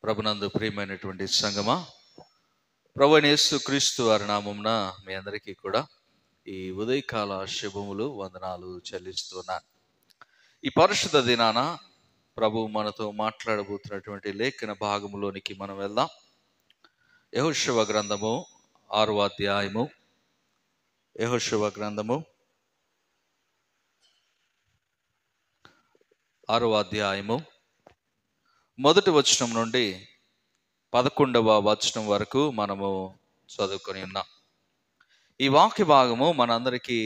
ప్రభునందు ప్రియమైనటువంటి సంగమా, ప్రభువైన యేసు క్రీస్తు వారి నామమున మీ అందరికీ కూడా ఈ ఉదయకాల శుభములు, వందనాలు చెల్లిస్తున్నాను. ఈ పరిశుద్ధ దినాన ప్రభు మనతో మాట్లాడబోతున్నటువంటి లేఖన భాగములోనికి మనం వెళ్దాం. యెహోషువ గ్రంథము 6వ అధ్యాయము. యెహోషువ గ్రంథము 6వ అధ్యాయము మొదటి వచనం నుండి 11వ వచనం వరకు మనము చదువుకొని ఉన్నాం. ఈ వాక్య భాగము మనందరికీ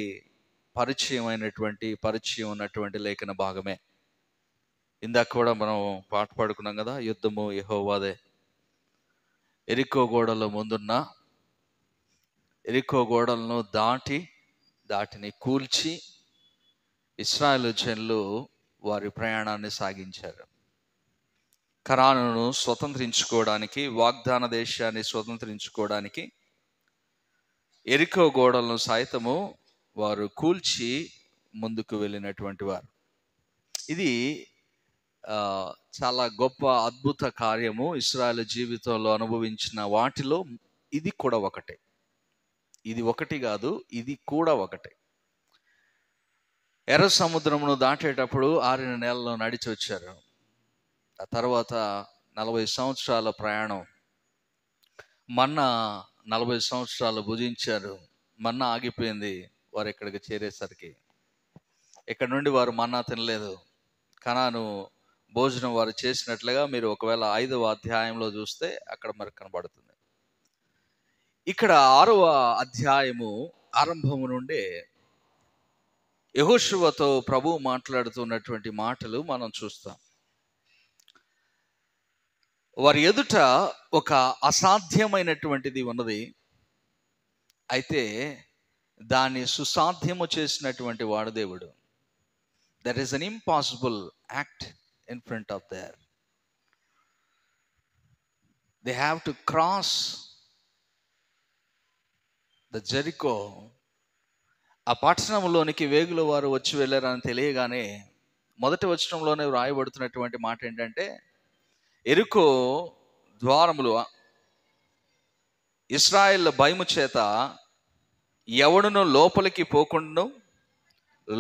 పరిచయం ఉన్నటువంటి లేఖన భాగమే. ఇందాక కూడా మనం పాట పాడుకున్నాం కదా, యుద్ధము యెహోవాదే. ఎరికో గోడల ముందున్న ఎరికో గోడలను దాటిని కూల్చి ఇశ్రాయేలు జనులు వారి ప్రయాణాన్ని సాగించారు. కనానును స్వతంత్రించుకోవడానికి, వాగ్దాన దేశాన్ని స్వతంత్రించుకోవడానికి ఎరికో గోడలను సైతము వారు కూల్చి ముందుకు వెళ్ళినటువంటి వారు. ఇది చాలా గొప్ప అద్భుత కార్యము. ఇశ్రాయేలు జీవితంలో అనుభవించిన వాటిలో ఇది కూడా ఒకటే. ఇది ఒకటి కాదు, ఇది కూడా ఒకటే. ఎర్ర సముద్రమును దాటేటప్పుడు 6 నెలలు నడిచి వచ్చారు. ఆ తర్వాత 40 సంవత్సరాల ప్రయాణం. మన్నా 40 సంవత్సరాలు భుజించారు. మన్నా ఆగిపోయింది వారు ఇక్కడికి చేరేసరికి. ఇక్కడ నుండి వారు మన్నా తినలేదు. కనాను భోజనం వారు చేసినట్లుగా మీరు ఒకవేళ 5వ అధ్యాయంలో చూస్తే అక్కడ మనకు కనబడుతుంది. ఇక్కడ 6వ అధ్యాయము ఆరంభము నుండే యెహోషువతో ప్రభువు మాట్లాడుతున్నటువంటి మాటలు మనం చూస్తాం. వారి ఎదుట ఒక అసాధ్యమైనటువంటిది ఉన్నది. అయితే దాన్ని సుసాధ్యము చేసినటువంటి వాడు దేవుడు. There is an impossible act in front of there. They have to cross the Jericho. ఆ పట్టణంలోనికి వేగుల వారు వచ్చి వెళ్ళారని తెలియగానే మొదటి వచనంలోనే వ్రాయబడుతున్నటువంటి మాట ఏంటంటే, ఎరికో ద్వారములు ఇశ్రాయేల్ భయము చేత ఎవడును లోపలికి పోకుండాను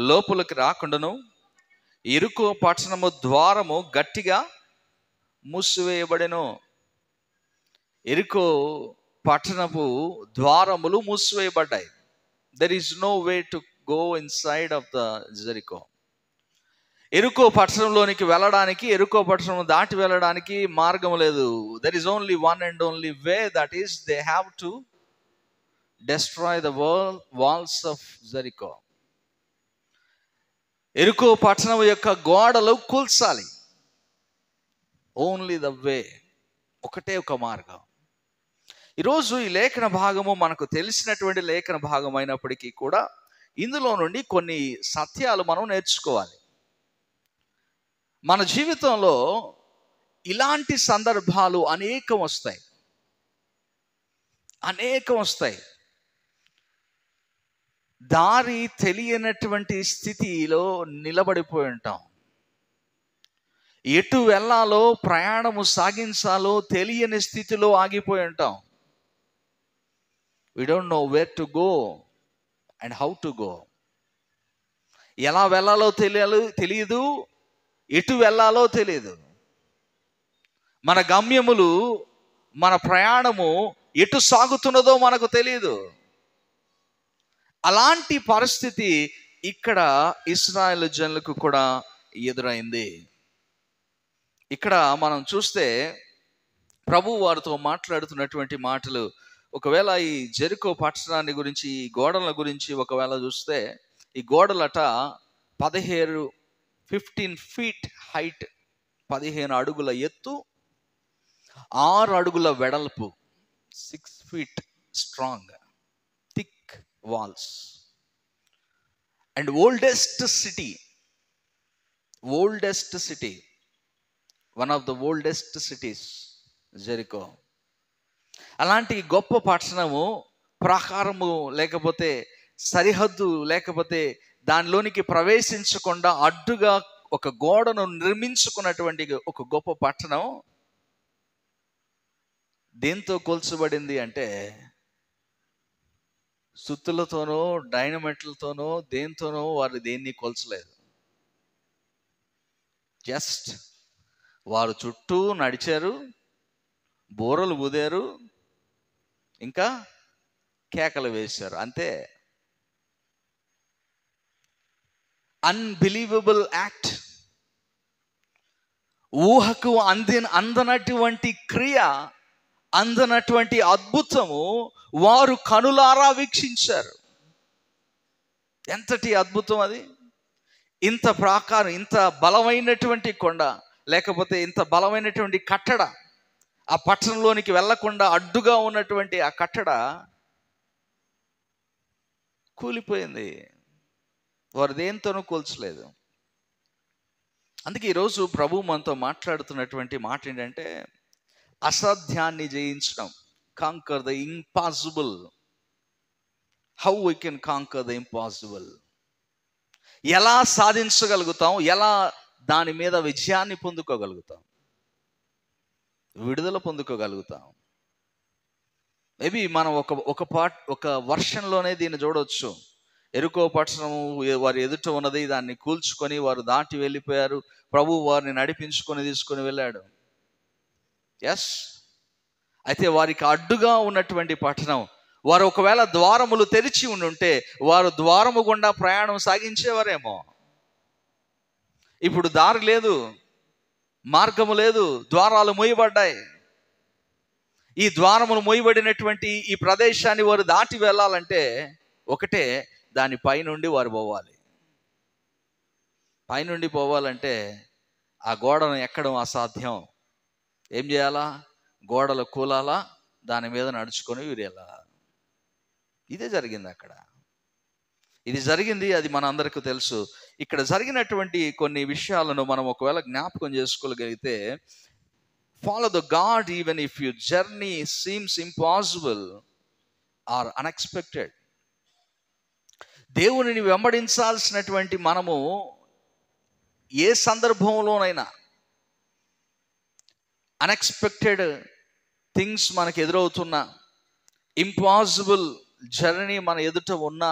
లోపలికి రాకుండాను ఎరికో పట్టణము ద్వారము గట్టిగా మూసివేయబడెను. ఎరికో పట్టణపు ద్వారములు మూసివేయబడ్డాయి. There is no way to go inside of the Jericho. ఎరికో పట్టణంలోనికి వెళ్ళడానికి, ఎరికో పట్టణం దాటి వెళ్ళడానికి మార్గం లేదు. There is only one and only way, that is they have to destroy the walls of Jericho. ఎరికో పట్టణం యొక్క గోడలు కూల్చాలి. ఓన్లీ ద వే, ఒకటే ఒక మార్గం. ఈరోజు ఈ లేఖన భాగము మనకు తెలిసినటువంటి లేఖన భాగం అయినప్పటికీ కూడా ఇందులో నుండి కొన్ని సత్యాలు మనం నేర్చుకోవాలి. మన జీవితంలో ఇలాంటి సందర్భాలు అనేకం వస్తాయి. దారి తెలియనటువంటి స్థితిలో నిలబడిపోయి ఉంటాం. ఎటు వెళ్ళాలో, ప్రయాణము సాగించాలో తెలియని స్థితిలో ఆగిపోయి ఉంటాం. We don't know where to go and how to go. ఎలా వెళ్ళాలో తెలియదు, ఎటు వెళ్ళాలో తెలియదు. మన గమ్యములు, మన ప్రయాణము ఎటు సాగుతున్నదో మనకు తెలియదు. అలాంటి పరిస్థితి ఇక్కడ ఇశ్రాయేలు జనులకు కూడా ఎదురైంది. ఇక్కడ మనం చూస్తే ప్రభు వారితో మాట్లాడుతున్నటువంటి మాటలు, ఒకవేళ ఈ జెరికో పట్టణాన్ని గురించి, ఈ గోడల గురించి ఒకవేళ చూస్తే, ఈ గోడలట 15 ఫీట్ హైట్, 15 అడుగుల ఎత్తు, 6 అడుగుల వెడల్పు, 6 feet strong thick walls. And oldest city, one of the oldest cities Jericho. అలాంటి గొప్ప పట్టణము, ప్రాకారము లేకపోతే సరిహద్దు లేకపోతే దానిలోనికి ప్రవేశించకుండా అడ్డుగా ఒక గోడను నిర్మించుకున్నటువంటి ఒక గొప్ప పట్టణం దేంతో కూల్చబడింది అంటే సుత్తులతోనో డైనమైట్లతోనో దేంతోనో వారు దేన్ని కూల్చలేదు. జస్ట్ వారు చుట్టూ నడిచారు, బూరలు ఊదారు, ఇంకా కేకలు వేశారు, అంతే. Unbelievable act. ఊహకు అందనటువంటి క్రియ, అందనటువంటి అద్భుతము వారు కనులారా వీక్షించారు. ఎంతటి అద్భుతం అది! ఇంత ప్రాకారం, ఇంత బలమైనటువంటి కొండ, లేకపోతే ఇంత బలమైనటువంటి కట్టడ, ఆ పట్టణంలోనికి వెళ్లకుండా అడ్డుగా ఉన్నటువంటి ఆ కట్టడ కూలిపోయింది. వారు దేంతోనూ కూల్చలేదు. అందుకే ఈరోజు ప్రభు మనతో మాట్లాడుతున్నటువంటి మాట ఏంటంటే, అసాధ్యాన్ని జయించడం. Conquer the impossible. How we can conquer the impossible. ఎలా సాధించగలుగుతాం, ఎలా దాని మీద విజయాన్ని పొందుకోగలుగుతాం, విడుదల పొందుకోగలుగుతాం. మేబీ మనం ఒక వర్షంలోనే దీన్ని చూడవచ్చు. ఎరుకో పట్టణము వారి ఎదుట ఉన్నది, దాన్ని కూల్చుకొని వారు దాటి వెళ్ళిపోయారు. ప్రభు వారిని నడిపించుకొని తీసుకొని వెళ్ళాడు. ఎస్. అయితే వారికి అడ్డుగా ఉన్నటువంటి పట్టణం, వారు ఒకవేళ ద్వారములు తెరిచి ఉండుంటే వారు ద్వారము గుండా ప్రయాణం సాగించేవారేమో. ఇప్పుడు దారి లేదు, మార్గము లేదు, ద్వారాలు మూయబడ్డాయి. ఈ ద్వారములు మూయబడినటువంటి ఈ ప్రదేశాన్ని వారు దాటి వెళ్ళాలంటే ఒకటే, దాని పైనుండి వారు పోవాలి. పైనుండి పోవాలంటే ఆ గోడను ఎక్కడం అసాధ్యం. ఏం చేయాలా? గోడలు కూలాలా, దాని మీద నడుచుకొని వీరు వెళ్ళాలా. ఇదే జరిగింది అక్కడ. ఇది జరిగింది, అది మన అందరికీ తెలుసు. ఇక్కడ జరిగినటువంటి కొన్ని విషయాలను మనం ఒకవేళ జ్ఞాపకం చేసుకోగలిగితే, follow the God even if your journey seems impossible or unexpected. దేవునిని వెంబడించాల్సినటువంటి మనము ఏ సందర్భంలోనైనా అన్ఎక్స్పెక్టెడ్ థింగ్స్ మనకు ఎదురవుతున్నా, ఇంపాసిబుల్ జర్నీ మన ఎదుట ఉన్నా,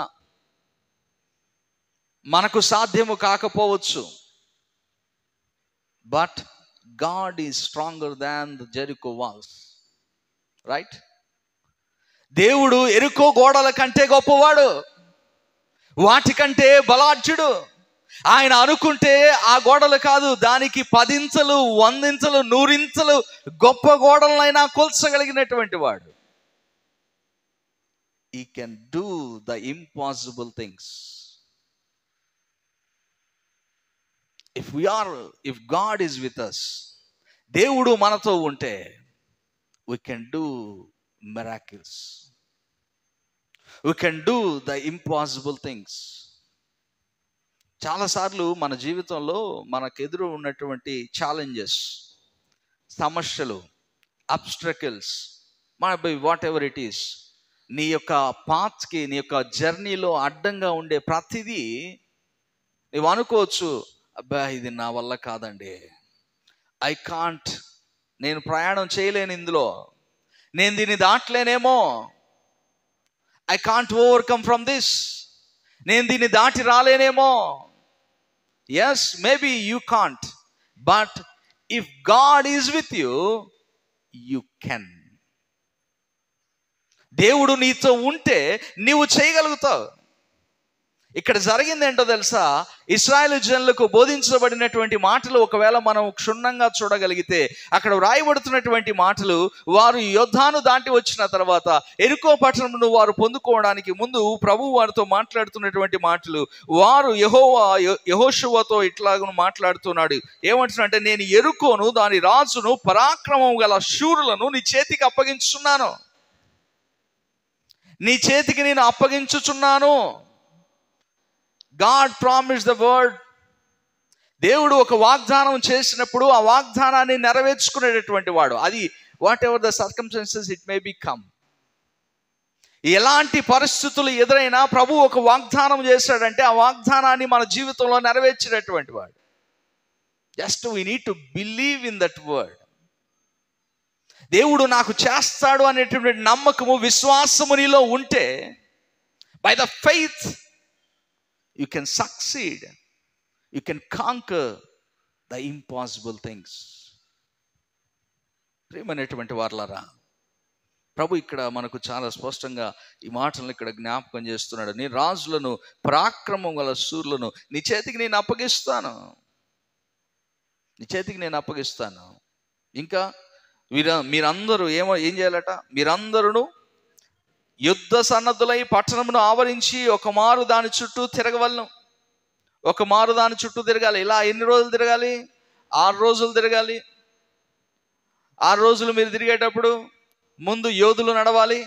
మనకు సాధ్యము కాకపోవచ్చు, but God is stronger than the Jericho walls. Right? దేవుడు ఎరుకో గోడల కంటే గొప్పవాడు, వాటికంటే బలాఢ్యుడు. ఆయన అనుకుంటే ఆ గోడలు కాదు, దానికి 10 ఇంతలు 100 ఇంతలు 100 ఇంతలు గొప్ప గోడలనైనా కూల్చగలిగినటువంటి వాడు. He can do the impossible things. If God is with us, దేవుడు మనతో ఉంటే, we can do miracles. We can do the impossible things. చాలాసార్లు మన జీవితంలో మనకు ఎదురు ఉన్నటువంటి ఛాలెంజెస్, సమస్యలు, అబ్స్ట్రకిల్స్, వాట్ ఎవర్ ఇట్ ఈస్, నీ యొక్క పాత్కి, నీ యొక్క జర్నీలో అడ్డంగా ఉండే ప్రతిదీ నువ్వు అనుకోవచ్చు, అబ్బా ఇది నా వల్ల కాదండి, ఐ కాంట్, నేను ప్రయాణం చేయలేను ఇందులో, నేను దీన్ని దాటలేనేమో, I can't overcome from this, నేను దీన్ని దాటి రాలేనేమో. Yes, maybe you can't, but if God is with you, you can. దేవుడు నీతో ఉంటే నీవు చేయగలుగుతావు. ఇక్కడ జరిగింది ఏంటో తెలుసా? ఇశ్రాయేలు జనులకు బోధించబడినటువంటి మాటలు ఒకవేళ మనం క్షుణ్ణంగా చూడగలిగితే, అక్కడ వ్రాయబడుతున్నటువంటి మాటలు, వారు యోర్దాను దాటి వచ్చిన తర్వాత ఎరికో పట్టణమును వారు పొందుకోవడానికి ముందు ప్రభువు వారితో మాట్లాడుతున్నటువంటి మాటలు, వారు యెహోషువతో ఇట్లాగ మాట్లాడుతున్నాడు. ఏమంటున్నాడంటే, నేను ఎరుకోను, దాని రాజును, పరాక్రమం గల శూరులను నీ చేతికి అప్పగించుచున్నాను, నీ చేతికి నేను అప్పగించుచున్నాను. God promised the word. దేవుడు ఒక వాగ్దానం చేసినప్పుడు ఆ వాగ్దానాన్ని నెరవేర్చుకునేటటువంటి వాడు. అది what ever the circumstances it may be come. ఎలాంటి పరిస్థితులు ఎదురైనా ప్రభు ఒక వాగ్దానం చేశాడంటే ఆ వాగ్దానాన్ని మన జీవితంలో నెరవేర్చేటటువంటి వాడు. Just we need to believe in that word. దేవుడు నాకు చేస్తాడు అనేటువంటి నమ్మకము, విశ్వాసము నీలో ఉంటే, by the faith you can succeed, you can conquer the impossible things. ప్రియమైనటువంటి వారలారా, ప్రభు ఇక్కడ మనకు చాలా స్పష్టంగా ఈ మాటలను ఇక్కడ జ్ఞాపకం చేస్తున్నాడు. నీ రాజులను, పరాక్రమం గల శూరులను నీ చేతికి నేను అప్పగిస్తాను, నీ చేతికి నేను అప్పగిస్తాను. ఇంకా మీరందరూ ఏం చేయాలట? మీరందరూ యుద్ధ సన్నద్ధులై పట్టణమును ఆవరించి ఒక మారు దాని చుట్టూ తిరగవలను. ఒక మారు దాని చుట్టూ తిరగాలి. ఇలా ఎన్ని రోజులు తిరగాలి? 6 రోజులు తిరగాలి. 6 రోజులు మీరు తిరిగేటప్పుడు ముందు యోధులు నడవాలి.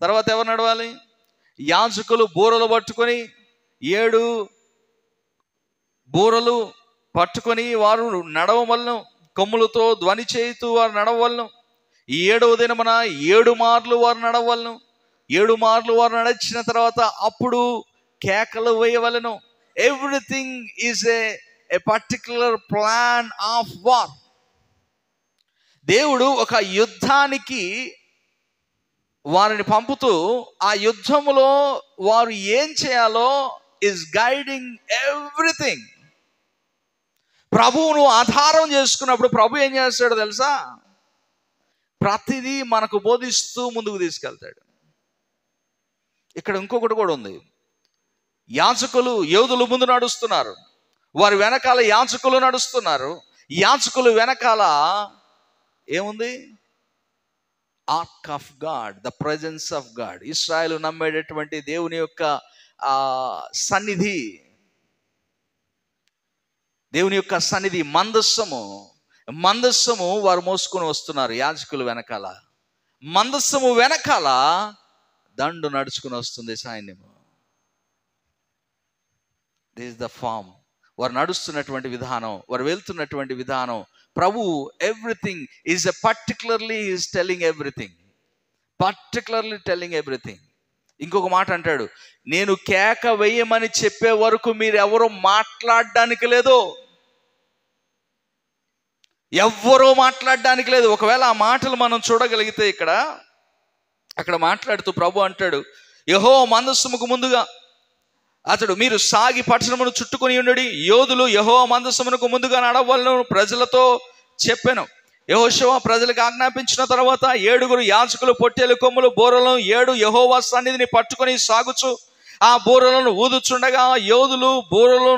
తర్వాత ఎవరు నడవాలి? యాజకులు బూరలు పట్టుకొని, 7 బూరలు పట్టుకొని వారు నడవవలను. కొమ్ములతో ధ్వని చేయుతూ వారు నడవవలను. ఈ 7వ దినమున 7 మార్లు వారు నడవలను. 7 మార్లు వారు నడిచిన తర్వాత అప్పుడు కేకలు వేయవలను. Everything is a particular plan of war. దేవుడు ఒక యుద్ధానికి వారిని పంపుతూ ఆ యుద్ధములో వారు ఏం చేయాలో ఈజ్ గైడింగ్ ఎవ్రీథింగ్. ప్రభువును ఆధారం చేసుకున్నప్పుడు ప్రభు ఏం చేస్తాడో తెలుసా? ప్రతిదీ మనకు బోధిస్తూ ముందుకు తీసుకెళ్తాడు. ఇక్కడ ఇంకొకటి కూడా ఉంది. యాజకులు, యోధులు ముందు నడుస్తున్నారు, వారి వెనకాల యాజకులు నడుస్తున్నారు. యాజకులు వెనకాల ఏముంది? Arc of God, the presence of God. ఇశ్రాయేలు నమ్మేటటువంటి దేవుని యొక్క సన్నిధి, దేవుని యొక్క సన్నిధి, మందస్సము వారు మోసుకొని వస్తున్నారు. యాజకులు వెనకాల, మందస్సము వెనకాల దండు నడుచుకుని వస్తుంది సైన్యము. This is the form. వారు నడుస్తున్నటువంటి విధానం, వారు వెళ్తున్నటువంటి విధానం. ప్రభు everything is a particularly is telling everything, particularly telling everything. ఇంకొక మాట అంటాడు, నేను కేక వేయమని చెప్పే వరకు మీరు ఎవరు మాట్లాడడానికి లేదు, ఎవ్వరూ మాట్లాడడానికి లేదు. ఒకవేళ ఆ మాటలు మనం చూడగలిగితే అక్కడ మాట్లాడుతూ ప్రభు అంటాడు, యెహోవా మందస్సముకు ముందుగా అతడు మీరు సాగి పట్టణమును చుట్టుకొని ఉండడి, యోధులు యెహోవా మందస్సమునకు ముందుగా నడవలను ప్రజలతో చెప్పాను. యెహోషువ ప్రజలకు ఆజ్ఞాపించిన తర్వాత 7 యాజకులు పొట్టేలు కొమ్ములు బూరలను 7 యెహోవా సన్నిధిని పట్టుకొని సాగుచు ఆ బూరలను ఊదుచుండగా, యోధులు బూరలు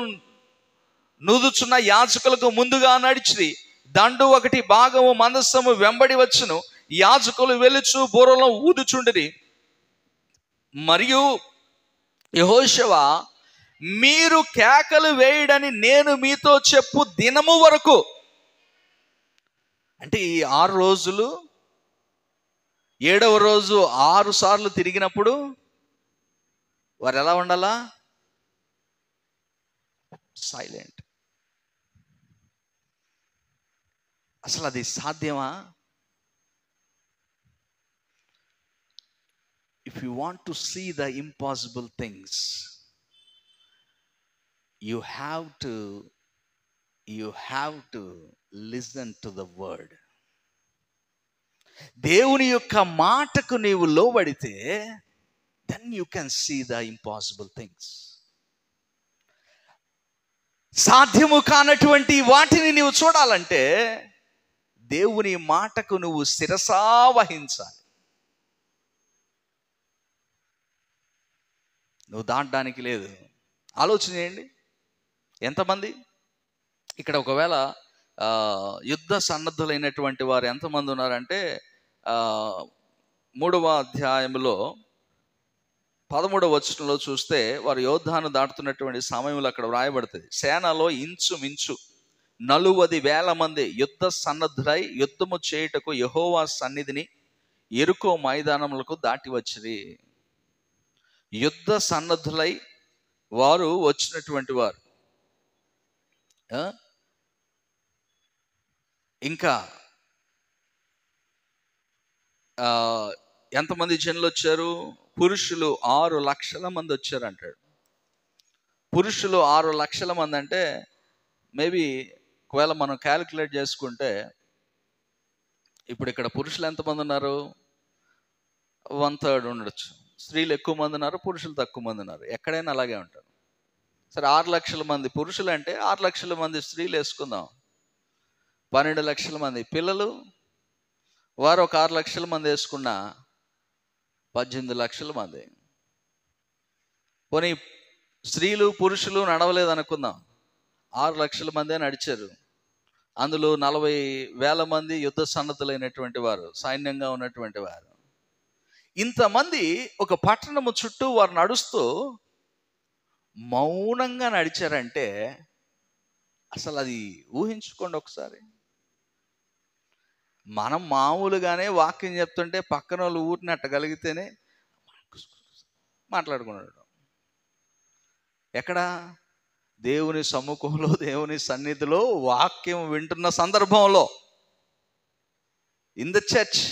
నూదుచున్న యాజకులకు ముందుగా నడిచి దండు 1 భాగము మందస్సము వెంబడి వచ్చును. యాజకులు వెలుచు బూరలను ఊదుచుండిరి. మరియు యెహోషువ, మీరు కేకలు వేయడని నేను మీతో చెప్పు దినము వరకు, అంటే ఈ 6 రోజులు, 7వ రోజు 6 సార్లు తిరిగినప్పుడు వారు ఎలా ఉండాలా? సైలెంట్. అసలు అది సాధ్యమా? If you want to see the impossible things, you have to listen to the word. దేవుని యొక్క మాటకు నీవు లోబడితే then you can see the impossible things. సాధ్యము కానటువంటి వాటిని నీవు చూడాలంటే దేవుని మాటకు నువ్వు శిరసా వహించాలి. నువ్వు దాటడానికి లేదు. ఆలోచన చేయండి, ఎంతమంది ఇక్కడ ఒకవేళ యుద్ధ సన్నద్ధులైనటువంటి వారు ఎంతమంది ఉన్నారంటే 3వ అధ్యాయంలో 13వ వచనంలో చూస్తే వారు యోర్దాను దాటుతున్నటువంటి సమయంలో అక్కడ వ్రాయబడుతుంది, సేనలో ఇంచుమించు 40,000 మంది యుద్ధ సన్నద్ధులై యుద్ధము చేయుటకు యెహోవా సన్నిధిని యెరికో మైదానములకు దాటి వచ్చిరి. యుద్ధ సన్నద్ధులై వారు వచ్చినటువంటి వారు. ఇంకా ఎంతమంది జనులు వచ్చారు? పురుషులు 6 లక్షల మంది వచ్చారు అంటాడు. పురుషులు 6 లక్షల మంది అంటే మేబీ ఒకవేళ మనం క్యాలిక్యులేట్ చేసుకుంటే ఇప్పుడు ఇక్కడ పురుషులు ఎంతమంది ఉన్నారు? 1/3 ఉండొచ్చు. స్త్రీలు ఎక్కువ మంది ఉన్నారు, పురుషులు తక్కువ మంది ఉన్నారు. ఎక్కడైనా అలాగే ఉంటారు. సరే, 6 లక్షల మంది పురుషులు అంటే 6 లక్షల మంది స్త్రీలు వేసుకుందాం. 12 లక్షల మంది పిల్లలు, వారు ఒక 6 లక్షల మంది వేసుకున్న 18 లక్షల మంది. పోనీ స్త్రీలు పురుషులు నడవలేదు అనుకుందాం, 6 లక్షల మందే నడిచారు. అందులో 40,000 మంది యుద్ధ సన్నద్ధులైనటువంటి వారు, సైన్యంగా ఉన్నటువంటి వారు. ఇంతమంది ఒక పట్టణము చుట్టూ వారు నడుస్తూ మౌనంగా నడిచారంటే అసలు అది ఊహించుకోండి ఒకసారి. మనం మామూలుగానే వాక్యం చెప్తుంటే పక్కన వాళ్ళు ఊరినట్టగలిగితేనే మాట్లాడుకున్నాడు. ఎక్కడ? దేవుని సముఖంలో, దేవుని సన్నిధిలో వాక్యం వింటున్న సందర్భంలో, ఇన్ ద చర్చ్.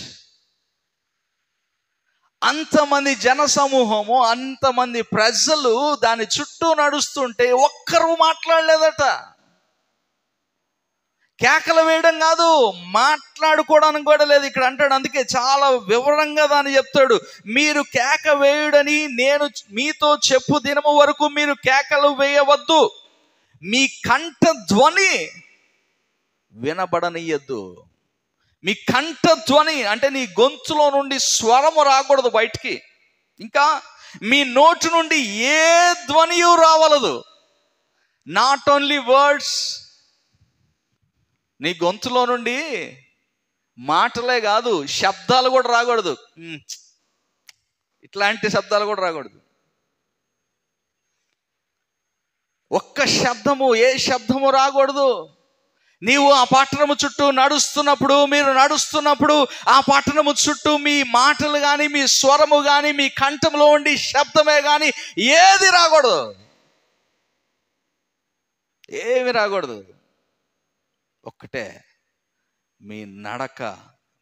అంతమంది జన సమూహము, అంతమంది ప్రజలు దాని చుట్టూ నడుస్తుంటే ఒక్కరు మాట్లాడలేదట. కేకలు వేయడం కాదు, మాట్లాడుకోవడానికి కూడా లేదు. ఇక్కడ అంటాడు, అందుకే చాలా వివరంగా దాన్ని చెప్తాడు. మీరు కేక వేయుడని నేను మీతో చెప్పు దినము వరకు మీరు కేకలు వేయవద్దు, మీ కంఠ ధ్వని వినబడనియద్దు. మీ కంఠ ధ్వని అంటే నీ గొంతులో నుండి స్వరము రాకూడదు బయటికి. ఇంకా మీ నోటి నుండి ఏ ధ్వనియు రావలదు. నాట్ ఓన్లీ వర్డ్స్, నీ గొంతులో నుండి మాటలే కాదు, శబ్దాలు కూడా రాకూడదు. ఇట్లాంటి శబ్దాలు కూడా రాకూడదు. ఒక్క శబ్దము, ఏ శబ్దము రాకూడదు. నీవు ఆ పట్టణము చుట్టూ నడుస్తున్నప్పుడు, మీరు నడుస్తున్నప్పుడు ఆ పట్టణము చుట్టూ మీ మాటలు కానీ, మీ స్వరము కానీ, మీ కంఠంలో ఉండి శబ్దమే కానీ ఏది రాకూడదు. ఏమి రాకూడదు. ఒక్కటే, మీ నడక,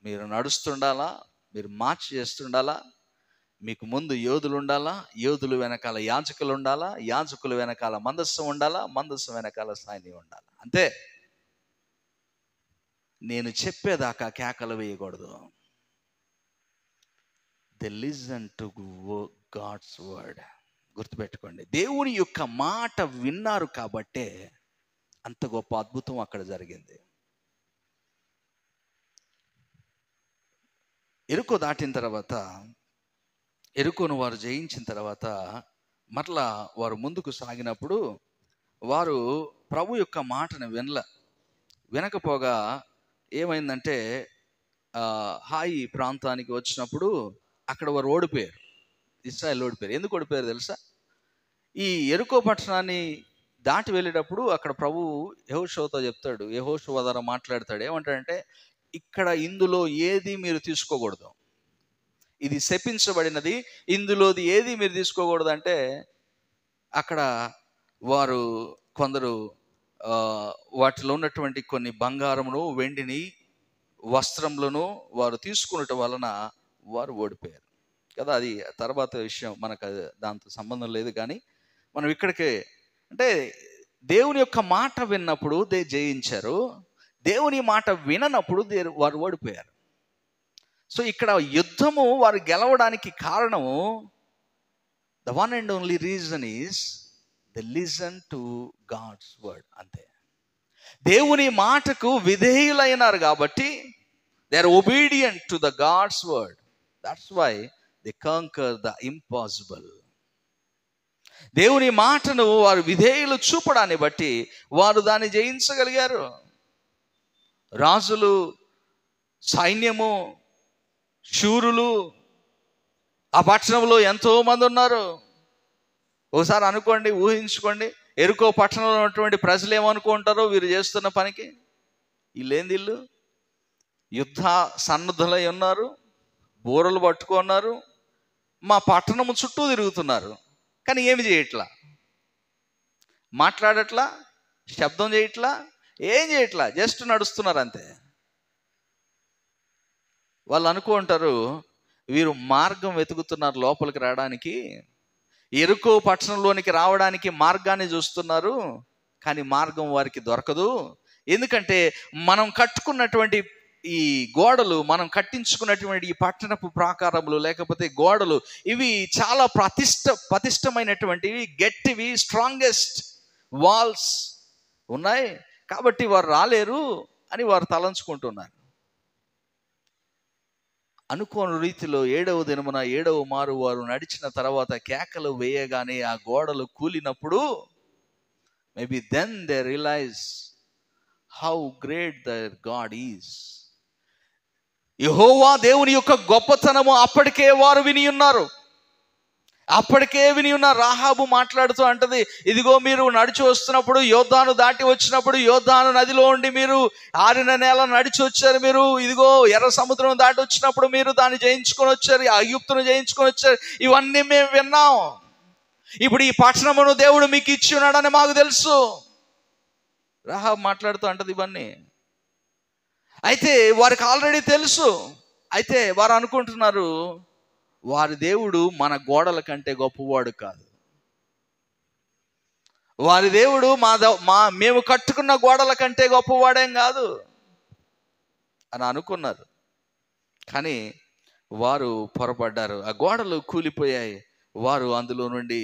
మీరు నడుస్తుండాలా, మీరు మార్చి చేస్తుండాలా. మీకు ముందు యోధులు ఉండాలా, యోధులు వెనకాల యాజకులు ఉండాలా, యాజకులు వెనకాల మందస్సం ఉండాలా, మందస్సం వెనకాల సైన్యం ఉండాలి. అంతే. నేను చెప్పేదాకా కేకలు వేయకూడదు. They listen to God's word. గుర్తుపెట్టుకోండి, దేవుని యొక్క మాట విన్నారు కాబట్టే అంత గొప్ప అద్భుతం అక్కడ జరిగింది. ఎరుకో దాటిన తర్వాత, ఎరుకోను వారు జయించిన తర్వాత మరలా వారు ముందుకు సాగినప్పుడు వారు ప్రభు యొక్క మాటను వినకపోగా ఏమైందంటే, హాయి ప్రాంతానికి వచ్చినప్పుడు అక్కడ వారు ఓడిపోయారు. ఇశ్రాయేలు ఓడిపోయారు. ఎందుకు ఓడిపోయారు తెలుసా? ఈ ఎరుకో పట్టణాన్ని దాటి వెళ్ళేటప్పుడు అక్కడ ప్రభు యెహోషువతో చెప్తాడు, యెహోషువ ద్వారా మాట్లాడతాడు. ఏమంటాడంటే, ఇక్కడ ఇందులో ఏది మీరు తీసుకోకూడదు, ఇది శపించబడినది, ఇందులోది ఏది మీరు తీసుకోకూడదు అంటే, అక్కడ వారు కొందరు వాటిలో ఉన్నటువంటి కొన్ని బంగారమును, వెండిని, వస్త్రములను వారు తీసుకున్నట వలన వారు ఓడిపోయారు కదా. అది తర్వాత విషయం, మనకు దాంతో సంబంధం లేదు. కానీ మనం ఇక్కడికే, అంటే దేవుని యొక్క మాట విన్నప్పుడు జయించారు, దేవుని మాట విననప్పుడు వారు ఓడిపోయారు. సో ఇక్కడ యుద్ధము వారు గెలవడానికి కారణము, the one and only reason is the listen to God's word. అంతే. దేవుని మాటకు విధేయులైనారు కాబట్టి they are obedient to the God's word. That's why they conquer the impossible. దేవుని మాటను వారు విధేయులు చూపడాన్ని బట్టి వారు దాన్ని జయించగలిగారు. రాజులు, సైన్యము, శూరులు ఆ పట్టణంలో ఎంతో మంది ఉన్నారు. ఒకసారి అనుకోండి, ఊహించుకోండి, ఎరుకో పట్టణంలో ఉన్నటువంటి ప్రజలు ఏమనుకుంటారో వీరు చేస్తున్న పనికి. వీళ్ళేందిళ్ళు యుద్ధ సన్నద్ధులై ఉన్నారు, బూరలు పట్టుకున్నారు, మా పట్టణము చుట్టూ తిరుగుతున్నారు, కానీ ఏమి చేయట్లా, మాట్లాడట్లా, శబ్దం చేయట్లా, ఏం చేయట్లా, జస్ట్ నడుస్తున్నారు అంతే. వాళ్ళు అనుకుంటారు వీరు మార్గం వెతుకుతున్నారు లోపలికి రావడానికి, ఎరుకో పట్టణంలోనికి రావడానికి మార్గాన్ని చూస్తున్నారు, కానీ మార్గం వారికి దొరకదు. ఎందుకంటే మనం కట్టుకున్నటువంటి ఈ గోడలు, మనం కట్టించుకున్నటువంటి ఈ పట్టణపు ప్రాకారములు లేకపోతే గోడలు, ఇవి చాలా పటిష్టమైనటువంటివి, గట్టివి, స్ట్రాంగెస్ట్ వాల్స్ ఉన్నాయి. కాబట్టి వారు రాలేరు అని వారు తలంచుకుంటున్నారు. అనుకోని రీతిలో 7వ దినమున 7వ మారు వారు నడిచిన తర్వాత కేకలు వేయగానే ఆ గోడలు కూలినప్పుడు maybe then they realize how great their God is. యెహోవా దేవుని యొక్క గొప్పతనము అప్పటికే వారు విని ఉన్నారు. రాహాబు మాట్లాడుతూ అంటది, ఇదిగో మీరు నడిచి వస్తున్నప్పుడు, యోర్దాను దాటి వచ్చినప్పుడు, యోర్దాను నదిలో ఉండి మీరు ఆరిన నేల నడిచి వచ్చారు. మీరు ఇదిగో ఎర్ర సముద్రం దాటి వచ్చినప్పుడు మీరు దాన్ని జయించుకొని వచ్చారు, ఐగుప్తును జయించుకొని వచ్చారు. ఇవన్నీ మేము విన్నాం. ఇప్పుడు ఈ పట్టణమును దేవుడు మీకు ఇచ్చి ఉన్నాడని మాకు తెలుసు. రాహాబు మాట్లాడుతూ అంటది ఇవన్నీ. అయితే వారికి ఆల్రెడీ తెలుసు. అయితే వారు అనుకుంటున్నారు, వారి దేవుడు మన గోడల కంటే గొప్పవాడు కాదు, వారి దేవుడు మేము కట్టుకున్న గోడల కంటే గొప్పవాడేం కాదు అని అనుకున్నారు. కానీ వారు పొరపడ్డారు. ఆ గోడలు కూలిపోయాయి. వారు అందులో నుండి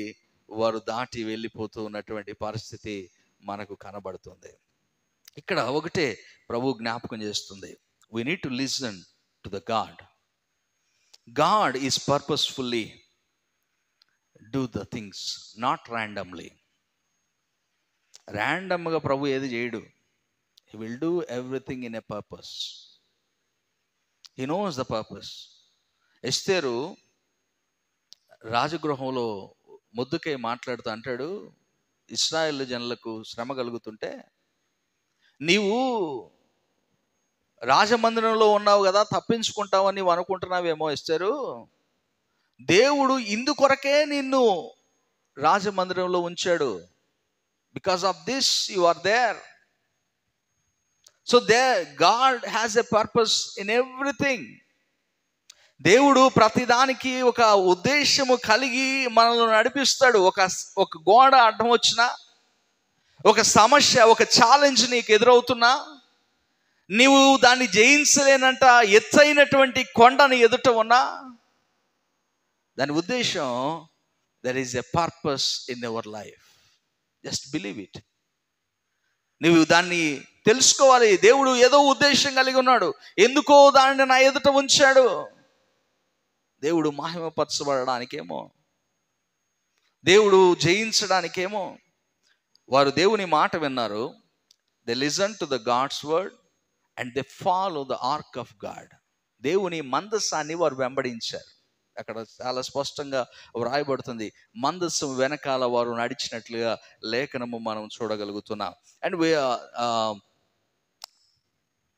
వారు దాటి వెళ్ళిపోతూ ఉన్నటువంటి పరిస్థితి మనకు కనబడుతుంది. ఇక్కడ ఒకటే ప్రభు జ్ఞాపకం చేస్తుంది, we need to listen to the God is purposefully do the things, not randomly. ర్యాండమ్గా ప్రభు ఏది చేయడు. He will do everything in a purpose. He knows the purpose. ఎస్తేరు రాజగృహంలో మొర్దెకై మాట్లాడుతూ అంటాడు, ఇశ్రాయేలు జనులకు శ్రమ కలుగుతుంటే నీవు రాజమందిరంలో ఉన్నావు కదా, తప్పించుకుంటావని నీవు అనుకుంటున్నావేమో ఎస్తేరు. దేవుడు ఇందుకొరకే నిన్ను రాజమందిరంలో ఉంచాడు. Because of this you are there. So God has a purpose in everything. దేవుడు ప్రతిదానికి ఒక ఉద్దేశము కలిగి మనల్ని నడిపిస్తాడు. ఒక గోడ అడ్డం వచ్చినా, ఒక సమస్య, ఒక ఛాలెంజ్ నీకు ఎదురవుతున్నా, నీవు దాన్ని జయించలేనంట ఎత్తైనటువంటి కొండని ఎదుట ఉన్నా, దాని ఉద్దేశం, there is a purpose in your life. Just believe it. నువ్వు దాన్ని తెలుసుకోవాలి. దేవుడు ఏదో ఉద్దేశం కలిగి ఉన్నాడు. ఎందుకో దాన్ని నా ఎదుట ఉంచాడు. దేవుడు మహిమపరచబడడానికేమో, దేవుడు జయించడానికేమో. వారు దేవుని మాట విన్నారు. They listen to the God's word and they follow the ark of God. దేవుని మందస్సాన్ని వారు వెంబడించారు. అక్కడ చాలా స్పష్టంగా వ్రాయబడుతుంది, మందస్సు వెనకాల వారు నడిచినట్లుగా లేఖనము మనం చూడగలుగుతున్నాం. And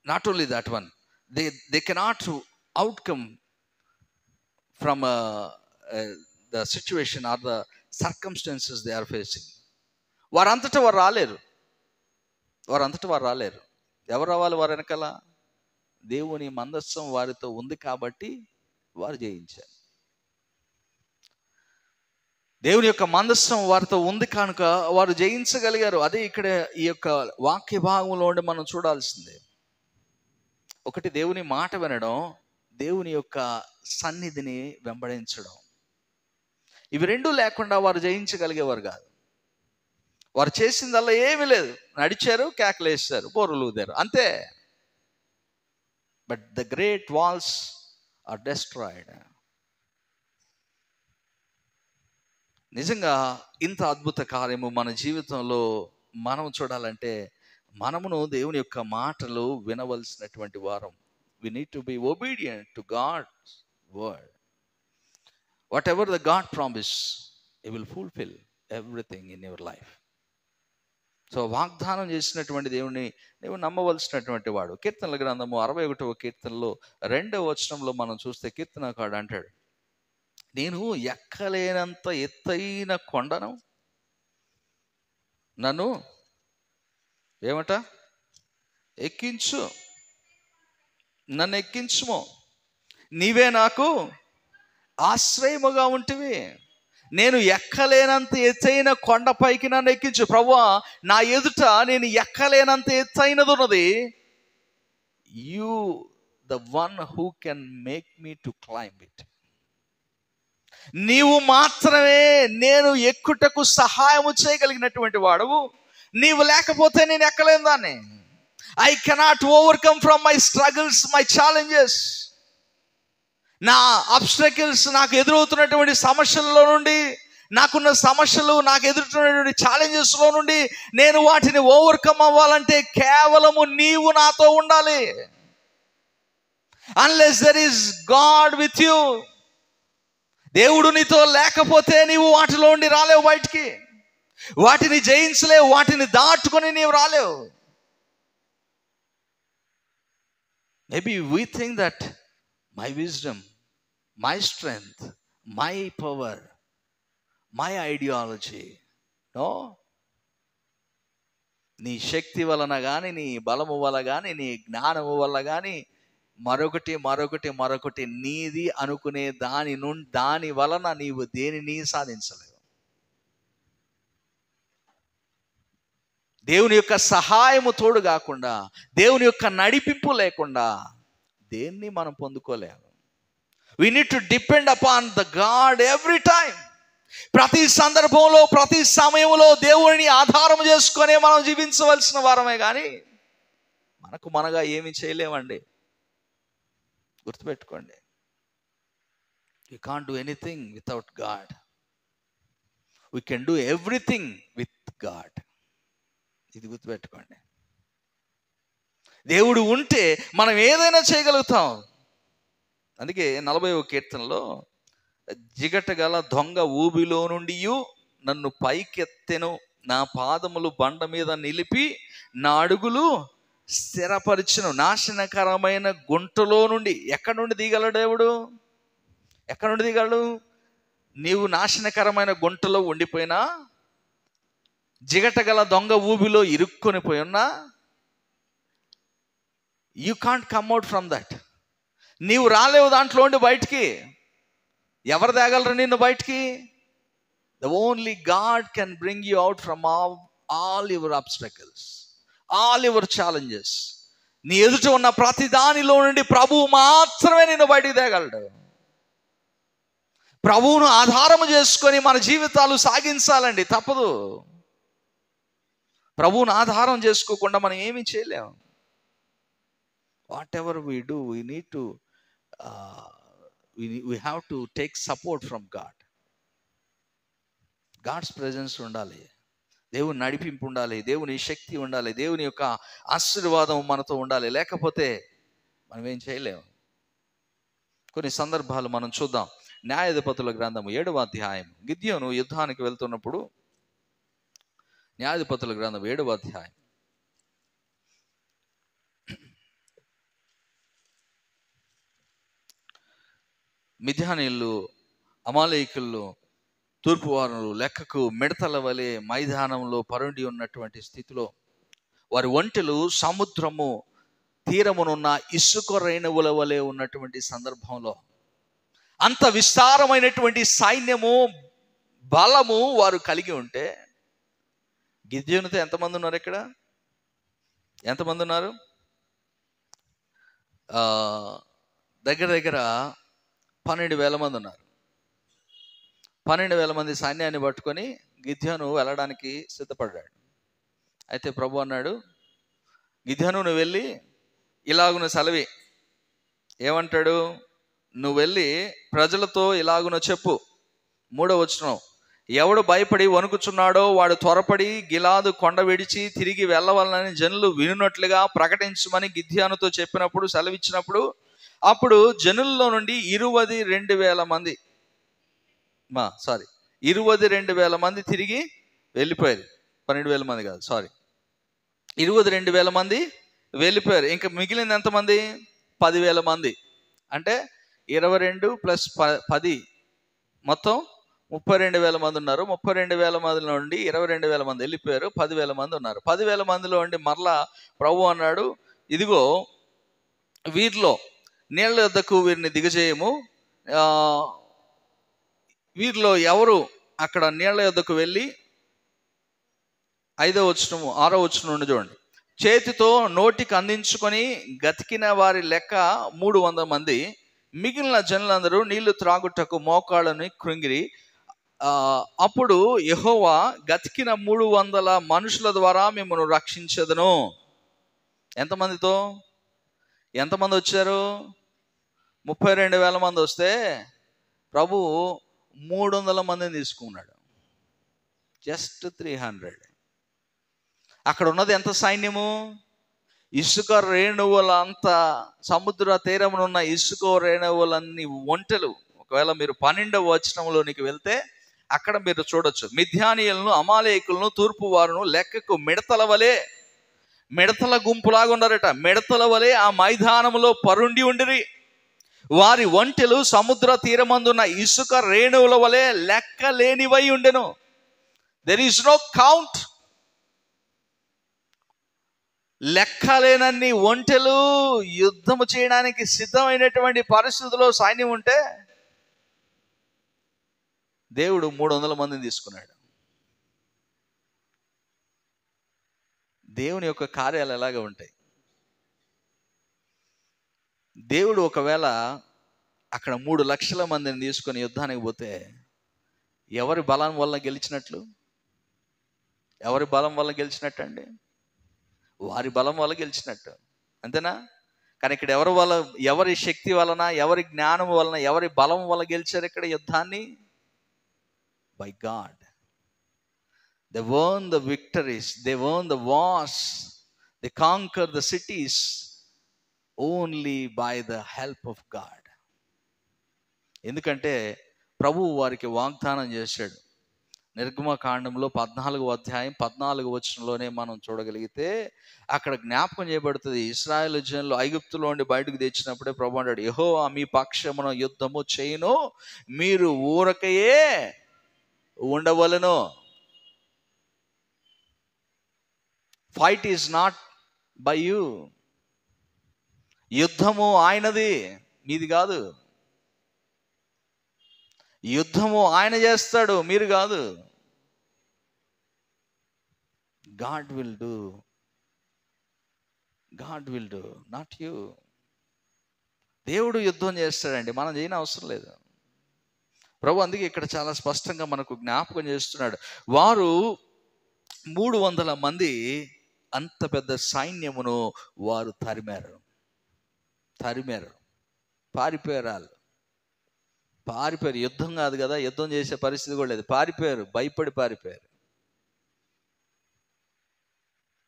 not only that one, they cannot outcome from the situation or the circumstances they are facing. వారంతటా వారు రాలేరు. ఎవరు రావాలి వారి వెనకాల? దేవుని మందస్సం వారితో ఉంది కాబట్టి వారు జయించారు. దేవుని యొక్క మందస్సం వారితో ఉంది కనుక వారు జయించగలిగారు. అదే ఇక్కడ ఈ యొక్క వాక్య భాగంలో ఉండి మనం చూడాల్సిందే. ఒకటి దేవుని మాట వినడం, దేవుని యొక్క సన్నిధిని వెంబడించడం. ఇవి రెండూ లేకుండా వారు జయించగలిగేవారు కాదు. వారు చేసిందల్లా ఏమీ లేదు. నడిచారు, కేకలేసారు, బోరులు ఊదారు, అంతే. But the great walls are destroyed. నిజంగా ఇంత అద్భుత కార్యము మన జీవితంలో మనం చూడాలంటే మనమును దేవుని యొక్క మాటలు వినవలసినటువంటి వారం. We need to be obedient to God's word. Whatever the God promise, He will fulfill everything in your life. So వాగ్దానం చేసినటువంటి దేవుని నీవు నమ్మవలసినటువంటి వాడు. కీర్తనల గ్రంథము 61వ కీర్తనలో 2వ వచనంలో మనం చూస్తే కీర్తనకారుడు అంటాడు, నేను ఎక్కలేనంత ఎత్తైన కొండను నన్ను ఏమట ఎక్కించు, నన్ను ఎక్కించుము, నీవే నాకు ఆశ్రయముగా ఉంటివి. నేను ఎక్కలేనంత ఎత్తైన కొండపైకి నన్ను ఎక్కించు. ప్రభువా, నా ఎదుట నేను ఎక్కలేనంత ఎత్తైనది ఉన్నది, you the one who can make me to climb it. నీవు మాత్రమే నేను ఎక్కుటకు సహాయము చేయగలిగినటువంటి వాడవు. నీవు లేకపోతే నేను ఎక్కలేను దాన్ని. I cannot overcome from my struggles, my challenges. నా అబ్స్టకిల్స్, నాకు ఎదురవుతున్నటువంటి సమస్యల్లో నుండి, నాకున్న సమస్యలు, నాకు ఎదురుతున్నటువంటి ఛాలెంజెస్లో నుండి నేను వాటిని ఓవర్కమ్ అవ్వాలంటే కేవలము నీవు నాతో ఉండాలి. Unless there is God with you, దేవుడు నీతో లేకపోతే నీవు వాటిలో ఉండి రాలేవు బయటికి. వాటిని జయించలేవు, వాటిని దాటుకొని నీవు రాలేవు. Maybe we think that my wisdom, my strength, my power, my ideology. No, నీ శక్తి వలన కానీ, నీ బలము వల్ల కానీ, నీ జ్ఞానము వల్ల కానీ, మరొకటి నీది అనుకునే దాని వలన నీవు దేనిని సాధించలేవు. దేవుని యొక్క సహాయము తోడు కాకుండా, దేవుని యొక్క నడిపింపు లేకుండా దేన్ని మనం పొందుకోలేము. We need to depend upon the God every time. ప్రతి సందర్భంలో, ప్రతి సమయంలో దేవుడిని ఆధారం చేసుకొని మనం జీవించవలసిన వారమే కానీ మనగా ఏమి చేయలేమండి. గుర్తుపెట్టుకోండి, you can't do anything without God. We can do everything with God. ఇది గుర్తుపెట్టుకోండి. దేవుడు ఉంటే మనం ఏదైనా చేయగలుగుతాం. అందుకే 40వ కీర్తనలో, జిగటగల దొంగ ఊబిలో నుండి నన్ను పైకెత్తెను, నా పాదములు బండ మీద నిలిపి నా అడుగులు స్థిరపరిచెను. నాశనకరమైన గుంటలో నుండి, ఎక్కడి నుండి దిగలడు దేవుడు? ఎక్కడి నుండి దిగలడు? నీవు నాశనకరమైన గుంటలో ఉండిపోయినా, జిగటగల దొంగ ఊబిలో ఇరుక్కొని పోయినా, you can't come out from that. నీవు రాలేవు దాంట్లో ఉండి బయటికి. ఎవరు తేగలరు నిన్ను బయటికి? The only God can bring you out from all your obstacles, all your challenges. నీ ఎదుట ఉన్న ప్రతి దానిలో నుండి ప్రభువు మాత్రమే నిన్ను బయటికి తేగలడు. ప్రభువును ఆధారము చేసుకొని మన జీవితాలు సాగించాలండి, తప్పదు. ప్రభువును ఆధారం చేసుకోకుండా మనం ఏమీ చేయలేము. What ever we do, we need to we have to take support from God. God's presence ఉండాలి, దేవుని నడిపింపు ఉండాలి, దేవుని శక్తి ఉండాలి, దేవుని యొక్క ఆశీర్వాదం మనతో ఉండాలి. లేకపోతే మనం ఏం చేయలేము. కొన్ని సందర్భాలు మనం చూద్దాం. న్యాయాధిపతుల గ్రంథము 7వ అధ్యాయం. గిద్యోను యుద్ధానికి వెళ్తున్నప్పుడు, న్యాయాధిపతుల గ్రంథం 7వ అధ్యాయం మిద్యానీయులు, అమాలేకులు, తూర్పువారులు లెక్కకు మిడతల వలె మైదానంలో పరుండి ఉన్నటువంటి స్థితిలో, వారి ఒంటెలు సముద్రము తీరమునున్న ఇసుక రేణువుల వలె ఉన్నటువంటి సందర్భంలో, అంత విస్తారమైనటువంటి సైన్యము, బలము వారు కలిగి ఉంటే, గిద్యోనుతో ఎంతమంది ఉన్నారు? ఇక్కడ ఎంతమంది ఉన్నారు? దగ్గర 12,000 మంది ఉన్నారు. 12,000 మంది సైన్యాన్ని పట్టుకొని గిద్యోను వెళ్ళడానికి సిద్ధపడ్డాడు. అయితే ప్రభు అన్నాడు, గిద్యోను నువ్వు వెళ్ళి ఇలాగున సెలవి. ఏమంటాడు? నువ్వు వెళ్ళి ప్రజలతో ఇలాగున చెప్పు. 3వ వచనం, ఎవడు భయపడి వణుకుచున్నాడో వాడు త్వరపడి గిలాదు కొండ విడిచి తిరిగి వెళ్ళవాలని జనులు వినున్నట్లుగా ప్రకటించమని గిద్యోనుతో చెప్పినప్పుడు, సెలవిచ్చినప్పుడు, అప్పుడు జనుల్లో నుండి 22,000 మంది 22,000 మంది తిరిగి వెళ్ళిపోయారు. 12,000 మంది కాదు, 22,000 మంది వెళ్ళిపోయారు. ఇంకా మిగిలింది ఎంతమంది? 10,000 మంది. అంటే 22 + 10 మొత్తం 32,000 మంది ఉన్నారు. 32,000 మంది నుండి 22,000 మంది వెళ్ళిపోయారు. 10,000 మంది ఉన్నారు. 10,000 మందిలో ఉండి మరలా ప్రభు అన్నాడు, ఇదిగో వీరిలో నీళ్ళ యొద్దకు వీరిని దిగజేయము. వీరిలో ఎవరు అక్కడ నీళ్ళ యొద్దకు వెళ్ళి 5వ వచనం 6వ వచనం నుండి చూడండి. చేతితో నోటికి అందించుకొని గతికిన వారి లెక్క 300 మంది. మిగిలిన జనులందరూ నీళ్లు త్రాగుటకు మోకాళ్ళని కృంగిరి. అప్పుడు యెహోవా గతికిన 300 మనుషుల ద్వారా మిమ్మల్ని రక్షించదును. ఎంతమందితో? ఎంతమంది వచ్చారు? 32,000 మంది వస్తే ప్రభు 300 మందిని తీసుకున్నాడు. జస్ట్ 300. అక్కడ ఉన్నది ఎంత సైన్యము? ఇసుక రేణువుల అంత, సముద్ర తీరమునున్న ఇసుక రేణువులన్నీ ఒంటెలు. ఒకవేళ మీరు 12వ వచనంలోనికి వెళ్తే అక్కడ మీరు చూడొచ్చు, మిద్యానీయులను అమాలేకులను తూర్పు వారును లెక్కకు మిడతల గుంపులాగా ఉన్నారట. మిడతల వలె ఆ మైదానములో పరుండి ఉండిరి. వారి ఒంటెలు సముద్ర తీరమందున్న ఇసుక రేణువుల వలె లెక్క లేనివై ఉండెను. There is no count. లెక్కలేనన్ని ఒంటెలు యుద్ధము చేయడానికి సిద్ధమైనటువంటి పరిస్థితుల్లో సైన్యం ఉంటే దేవుడు 300 మందిని తీసుకున్నాడు. దేవుని యొక్క కార్యాలు ఎలాగ ఉంటాయి? దేవుడు ఒకవేళ అక్కడ 3 లక్షల మందిని తీసుకొని యుద్ధానికి పోతే ఎవరి బలం వల్ల గెలిచినట్లు? ఎవరి బలం వల్ల గెలిచినట్టు అండి? వారి బలం వల్ల గెలిచినట్టు, అంతేనా? కానీ ఇక్కడ ఎవరి శక్తి వలన, ఎవరి జ్ఞానం వలన, ఎవరి బలం వల్ల గెలిచారు ఇక్కడ యుద్ధాన్ని? By God. They won the victories, they won the wars, they conquered the cities only by the help of God. ఎందుకంటే ప్రభువు వారికి వాగ్దానం చేశాడు. నిర్గమకాండంలో 14వ అధ్యాయం 14వ వచనంలోనే మనం చూడగలిగితే అక్కడ జ్ఞాపకం చేయబడుతుంది. ఇశ్రాయేలు జనులు ఐగుప్తులో నుండి బయటకు తెచ్చినప్పుడే ప్రభు అంటాడు, యెహోవా మీ పక్షమున యుద్ధము చేయును, మీరు ఊరకయే ఉండవలెను. Fight is not by you. యుద్ధము ఆయనది, మీది కాదు. యుద్ధము ఆయన చేస్తాడు, మీరు కాదు. God will do, not you. దేవుడు యుద్ధం చేస్తాడండి, మనం చేయని అవసరం లేదు. ప్రభు అందుకే ఇక్కడ చాలా స్పష్టంగా మనకు జ్ఞాపకం చేస్తున్నాడు. వారు 300 మంది అంత పెద్ద సైన్యమును వారు తరిమారు. పారిపోయారు. యుద్ధం కాదు కదా, యుద్ధం చేసే పరిస్థితి కూడా లేదు. భయపడి పారిపోయారు.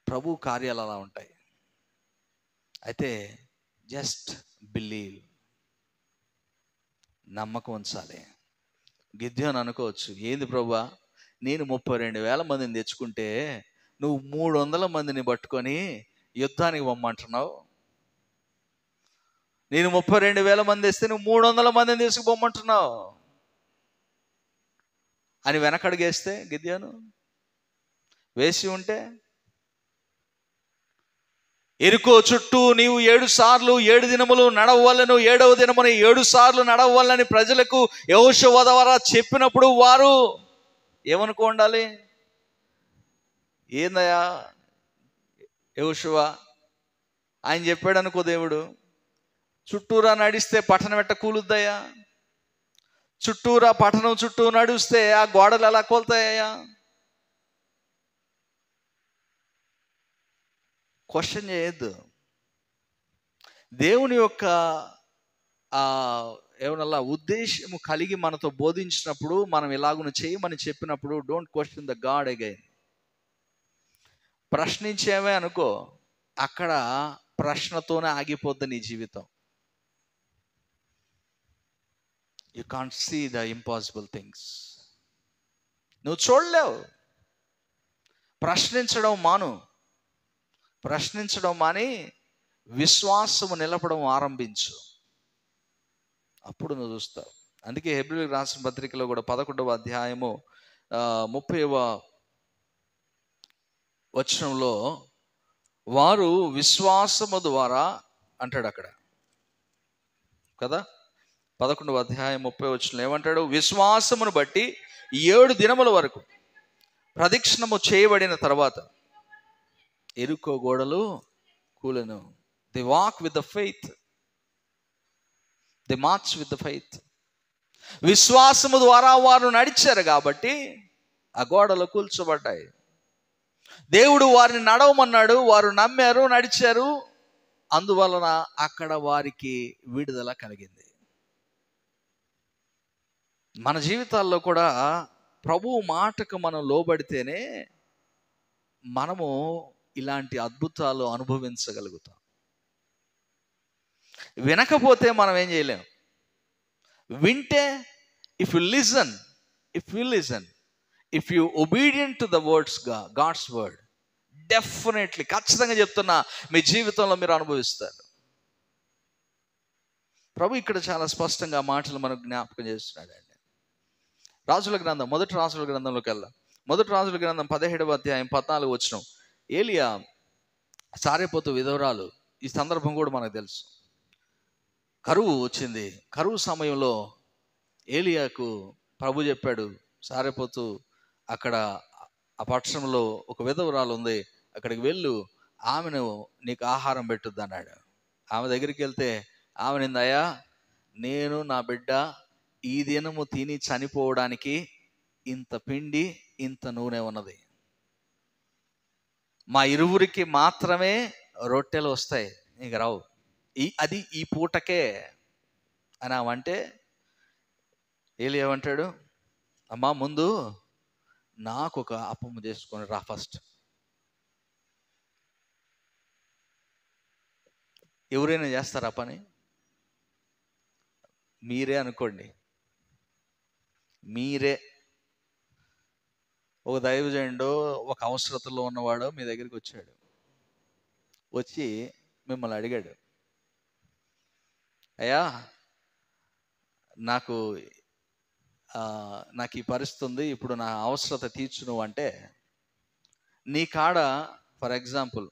ప్రభు కార్యాలు అలా ఉంటాయి. అయితే జస్ట్ బిలీవ్, నమ్మకం ఉంచాలి. గిద్యోను అనుకోవచ్చు, ఏంది ప్రభువా, నేను 32,000 మందిని తెచ్చుకుంటే నువ్వు 300 మందిని పట్టుకొని యుద్ధానికి పొమ్మంటున్నావు. నేను 32,000 మంది వేస్తే నువ్వు 300 మందిని తీసుకుపోమ్మంటున్నావు అని వెనకడుగేస్తే గిద్యోను వేసి ఉంటే, ఎరుకో చుట్టూ నీవు 7 సార్లు 7 దినములు నడవవలెను, 7వ దినమున 7 సార్లు నడవవలని ప్రజలకు యెహోషువ ద్వారా చెప్పినప్పుడు వారు ఏమనుకో ఉండాలి? ఏందయ్యా యెహోషువ, ఆయన చెప్పాడు అనుకో దేవుడు, చుట్టూరా నడిస్తే పట్టణం ఎట్ట కూలుద్దయ్యా? పట్టణం చుట్టూ నడిస్తే ఆ గోడలు ఎలా కోల్తాయ్యా? క్వశ్చన్ చేయొద్దు. దేవుని యొక్క ఏమన్నా ఉద్దేశము కలిగి మనతో బోధించినప్పుడు, మనం ఇలాగున చేయమని చెప్పినప్పుడు, don't question the God again. ప్రశ్నించేమే అనుకో, అక్కడ ప్రశ్నతోనే ఆగిపోద్ది నీ జీవితం. You can't see the impossible things. నువ్వు చూడలేవు. ప్రశ్నించడం మాని విశ్వాసము నిలపడం ఆరంభించు, అప్పుడు నువ్వు చూస్తావు. అందుకే హెబ్రీయులకు రాసిన పత్రికలో కూడా 11వ అధ్యాయము 30వ వచనంలో వారు విశ్వాసము ద్వారా అంటాడు అక్కడ కదా. 11వ అధ్యాయం 30వ వచనంలో ఏమంటాడు? విశ్వాసమును బట్టి 7 దినముల వరకు ప్రదక్షిణము చేయబడిన తర్వాత ఎరుకో గోడలు కూలెను. The walk with the faith, the march with the faith. విశ్వాసము ద్వారా వారు నడిచారు కాబట్టి ఆ గోడలు కూల్చబడ్డాయి. దేవుడు వారిని నడవమన్నాడు, వారు నమ్మారు, నడిచారు. అందువలన అక్కడ వారికి విడుదల కలిగింది. మన జీవితాల్లో కూడా ప్రభువు మాటకు మనం లోబడితేనే మనము ఇలాంటి అద్భుతాలు అనుభవించగలుగుతాం. వినకపోతే మనం ఏం చేయలేం. వింటే if you listen, if you obedient to the words, God's word, definitely, ఖచ్చితంగా చెప్తున్నా, మీ జీవితంలో మీరు అనుభవిస్తారు. ప్రభు ఇక్కడ చాలా స్పష్టంగా మాటలు మనకు జ్ఞాపకం చేస్తున్నాడు అండి. రాజుల గ్రంథం, మొదటి రాజుల గ్రంథంలోకి వెళ్దాం. మొదటి రాజుల గ్రంథం 17వ అధ్యాయం 14 వచనం. ఏలియా సారెపోతు విధవరాలు. ఈ సందర్భం కూడా మనకు తెలుసు. కరువు వచ్చింది. కరువు సమయంలో ఏలియాకు ప్రభు చెప్పాడు, సారెపోతు అక్కడ ఆ పట్టణంలో ఒక విధవరాలు ఉంది, అక్కడికి వెళ్ళు, ఆమెను నీకు ఆహారం పెట్టుద్ది అన్నాడు. ఆమె దగ్గరికి వెళ్తే ఆమె నిందయ్యా, నేను నా బిడ్డ ఈ దినము తిని చనిపోవడానికి ఇంత పిండి ఇంత నూనె ఉన్నది, మా ఇరువురికి మాత్రమే రొట్టెలు వస్తాయి, నీకు రావు, అది ఈ పూటకే అని ఆమంటే ఏలి ఏమంటాడు, అమ్మా ముందు నాకు ఒక అప్పము చేసుకొని రా ఫస్ట్. ఎవరైనా చేస్తారా పని? మీరే అనుకోండి, మీరే ఒక దైవజనుడో ఒక అవసరతలో ఉన్నవాడో మీ దగ్గరికి వచ్చాడు, వచ్చి మిమ్మల్ని అడిగాడు, అయ్యా నాకు ఈ పరిస్థితి ఉంది, ఇప్పుడు నా అవసరత తీర్చు నువ్వు అంటే, నీ కాడ ఫర్ ఎగ్జాంపుల్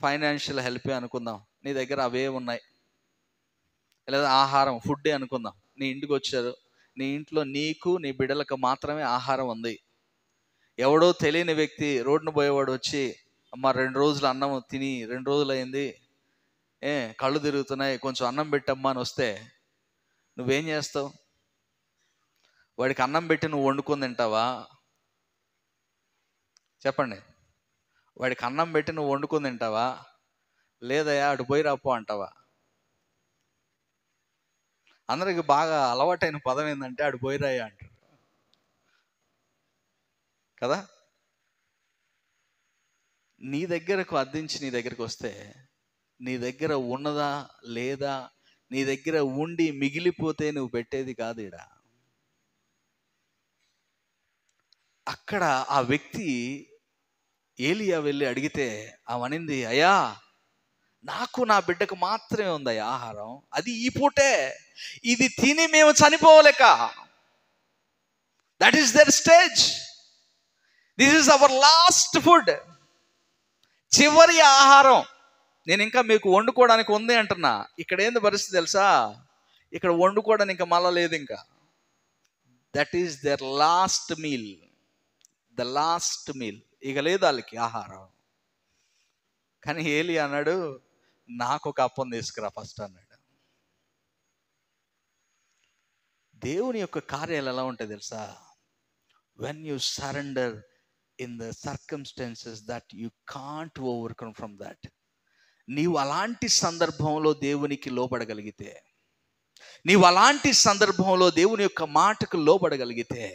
ఫైనాన్షియల్ హెల్పే అనుకుందాం, నీ దగ్గర అవే ఉన్నాయి, లేదా ఆహారం ఫుడ్డే అనుకుందాం, నీ ఇంటికి వచ్చారు, నీ ఇంట్లో నీకు నీ బిడ్డలకు మాత్రమే ఆహారం ఉంది. ఎవడో తెలియని వ్యక్తి, రోడ్డును పోయేవాడు వచ్చి, అమ్మ 2 రోజులు అన్నం తిని 2 రోజులు అయింది, కళ్ళు తిరుగుతున్నాయి, కొంచెం అన్నం పెట్టమ్మా అని వస్తే నువ్వేం చేస్తావు? వాడికి అన్నం పెట్టి నువ్వు వండుకొని తింటావా? చెప్పండి. వాడికి అన్నం పెట్టి నువ్వు వండుకొని తింటావా, లేదయ్యా అటు పోయి రాపో అంటావా? అందరికి బాగా అలవాటైన పదం ఏంటంటే అటు పోయిరాయ్యా అంటారు కదా. నీ దగ్గరకు అద్దించి నీ దగ్గరకు వస్తే, నీ దగ్గర ఉన్నదా లేదా, నీ దగ్గర ఉండి మిగిలిపోతే నువ్వు పెట్టేది కాదు. ఈడ అక్కడ ఆ వ్యక్తి ఏలియా వెళ్ళి అడిగితే ఆమెనింది, అయ్యా నాకు నా బిడ్డకు మాత్రమే ఉంది ఆహారం, అది ఈ పూటే, ఇది తిని మేము చనిపోలేక. That is their stage. This is our last food, చివరి ఆహారం. నేను ఇంకా మీకు వండుకోవడానికి ఉంది అంటున్నా. ఇక్కడ ఏంది పరిస్థితి తెలుసా? ఇక్కడ వండుకోవడానికి ఇంకా మళ్ళా లేదు. ఇంకా that is their last meal, the last meal. ఇక లేదు వాళ్ళకి ఆహారం. కానీ ఏలి అన్నాడు, నాకు ఒక అప్పం తీసుకురా ఫస్ట్ అన్నాడు. దేవుని యొక్క కార్యాలు ఎలా ఉంటాయి తెలుసా? When you surrender in the circumstances that you can't overcome from that. నీవు అలాంటి సందర్భంలో దేవునికి లోబడగలిగితే, నీవు అలాంటి సందర్భంలో దేవుని యొక్క మాటకు లోబడగలిగితే,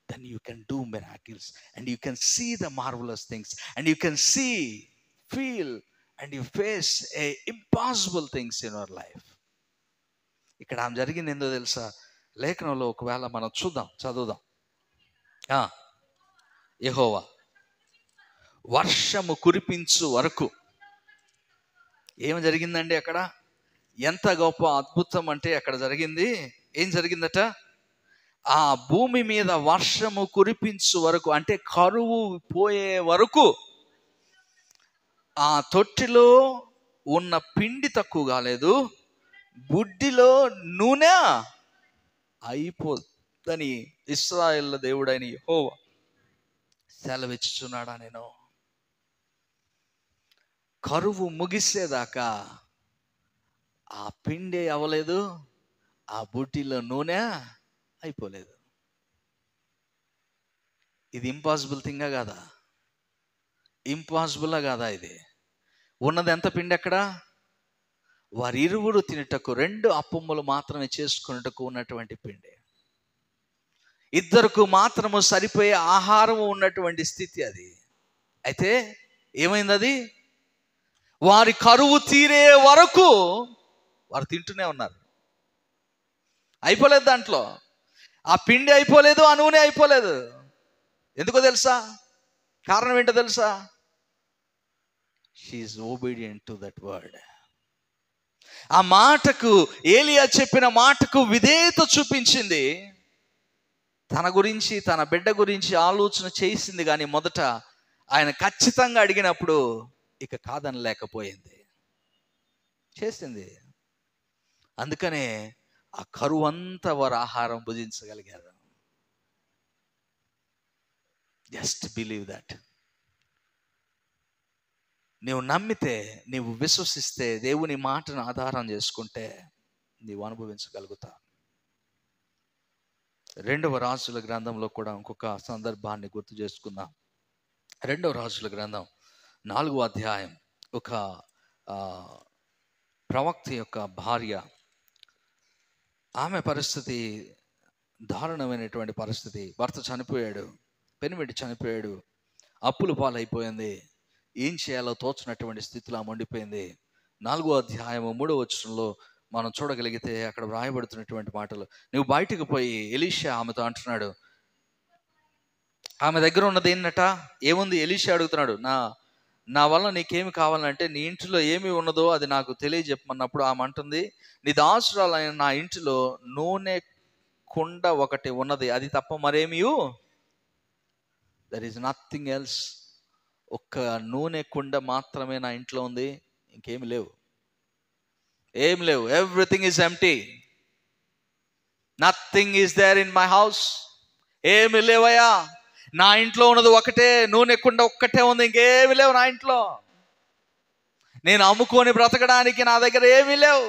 then you can do miracles and you can see the marvelous things and you can see, feel and you face a impossible things in your life. ఇక్కడ ఆమె జరిగింది ఏందో తెలుసా? లేఖనంలో ఒకవేళ మనం చదువుదాం. యెహోవా వర్షము కురిపించు వరకు. ఏం జరిగిందండి అక్కడ? ఎంత గొప్ప అద్భుతం అంటే అక్కడ జరిగింది. ఏం జరిగిందట? ఆ భూమి మీద వర్షము కురిపించు వరకు, అంటే కరువు పోయే వరకు ఆ తొట్టిలో ఉన్న పిండి తక్కువ కాలేదు, బుడ్డిలో నూనె అయిపోద్దని ఇశ్రాయేలు దేవుడైన యెహోవా సెలవిచ్చుచున్నాడా? నేను కరువు ముగిసేదాకా ఆ పిండి అవ్వలేదు, ఆ బుట్టిలో నూనె అయిపోలేదు. ఇది ఇంపాసిబుల్ థింగా కాదా? ఇంపాసిబుల్లా కాదా? ఇది ఉన్నది ఎంత పిండి ఎక్కడ? వారి ఇరువురు తినుటకు 2 అప్పములు మాత్రమే చేసుకున్నటకు ఉన్నటువంటి పిండి. ఇద్దరికి మాత్రము సరిపోయే ఆహారం ఉన్నటువంటి స్థితి అది. అయితే ఏమైంది? అది వారి కరువు తీరే వరకు వారు తింటూనే ఉన్నారు. అయిపోలేదు, దాంట్లో ఆ పిండి అయిపోలేదు, ఆ నూనె అయిపోలేదు. ఎందుకో తెలుసా? కారణం ఏంటో తెలుసా? She is obedient to that word. ఆ మాటకు, ఏలియా చెప్పిన మాటకు విధేయత చూపించింది. తన గురించి, తన బిడ్డ గురించి ఆలోచన చేసింది, కానీ మొదట ఆయన ఖచ్చితంగా అడిగినప్పుడు ఇక కాదనలేకపోయింది, చేసింది. అందుకనే ఆ కరువు అంతా వారు ఆహారం భుజించగలిగారు. Just believe that. నీవు నమ్మితే, నీవు విశ్వసిస్తే, దేవుని మాటను ఆధారం చేసుకుంటే నీవు అనుభవించగలుగుతావు. 2వ రాజుల గ్రంథంలో కూడా ఇంకొక సందర్భాన్ని గుర్తు చేసుకుందాం. 2వ రాజుల గ్రంథం 4వ అధ్యాయం. ఒక ప్రవక్త యొక్క భార్య, ఆమె పరిస్థితి దారుణమైనటువంటి పరిస్థితి. భర్త చనిపోయాడు, పెనిమిటి చనిపోయాడు, అప్పులు పాలైపోయింది, ఏం చేయాలో తోచినటువంటి స్థితిలో మండిపోయింది. 4వ అధ్యాయం 3వ వచనంలో మనం చూడగలిగితే అక్కడ వ్రాయబడుతున్నటువంటి మాటలు, నువ్వు బయటకు పోయి, ఎలీషా ఆమెతో అంటున్నాడు, ఆమె దగ్గర ఉన్నది ఏంటట, ఏముంది? ఎలీషా అడుగుతున్నాడు, నా వల్ల నీకేమి కావాలంటే, నీ ఇంటిలో ఏమి ఉన్నదో అది నాకు తెలియజెప్పమన్నప్పుడు ఆమె అంటుంది, నీ దాసురాలైన నా ఇంటిలో నూనె కుండ ఒకటి ఉన్నది, అది తప్ప మరేమీ, దర్ ఈజ్ నథింగ్ ఎల్స్. ఒక్క నూనె కుండ మాత్రమే నా ఇంట్లో ఉంది, ఇంకేమి లేవు, ఏం లేవు. Everything is empty, nothing is there in my house. ఏమి లేవయ్యా, నా ఇంట్లో ఉన్నది ఒకటే నూనె కుండ, ఒక్కటే ఉంది, ఇంకేమి లేవు నా ఇంట్లో. నేను అమ్ముకొని బ్రతకడానికి నా దగ్గర ఏమీ లేవు,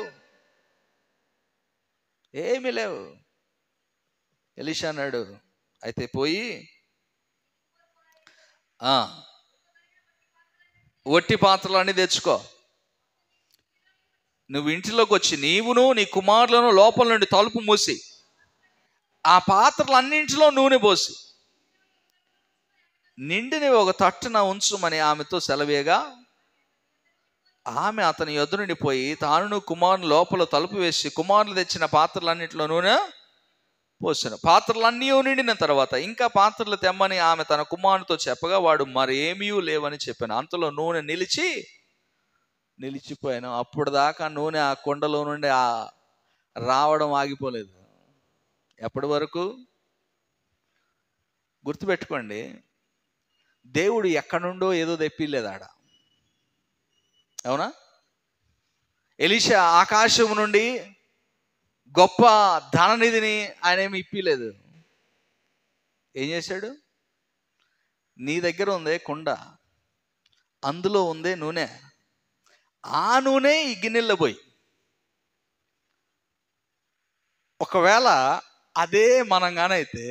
ఏమీ లేవు. ఎలీషా అన్నాడు, అయితే పోయి ఒట్టి పాత్రలు అన్నీ తెచ్చుకో. నువ్వు ఇంటిలోకి వచ్చి నీవును నీ కుమారులను లోపల నుండి తలుపు మూసి ఆ పాత్రలు అన్నింటిలో నూనె పోసి నిండిని ఒక తట్టున ఉంచుమని ఆమెతో సెలవేగా, ఆమె అతని యొద్ద నుండి పోయి తాను కుమారుని లోపల తలుపు వేసి కుమారులు తెచ్చిన పాత్రలన్నింటిలో నూనె పోసాను. పాత్రలన్నీ నిండిన తర్వాత ఇంకా పాత్రలు తెమ్మని ఆమె తన కుమారునితో చెప్పగా వాడు మరేమీ లేవని చెప్పాను. అంతలో నూనె నిలిచిపోయాను. అప్పుడు దాకా నూనె ఆ కుండలో నుండి రావడం ఆగిపోలేదు. ఎప్పటి వరకు? గుర్తుపెట్టుకోండి, దేవుడు ఎక్కడి నుండో ఏదో తెప్పిలేదు ఆడ, అవునా? ఎలీషా ఆకాశం నుండి గొప్ప ధననిధిని ఆయన ఏమి ఇప్పిలేదు. ఏం చేశాడు? నీ దగ్గర ఉందే కుండ, అందులో ఉందే నూనె, ఆ నూనె ఈ గిన్నెల్లో పోయి. ఒకవేళ అదే మనంగానైతే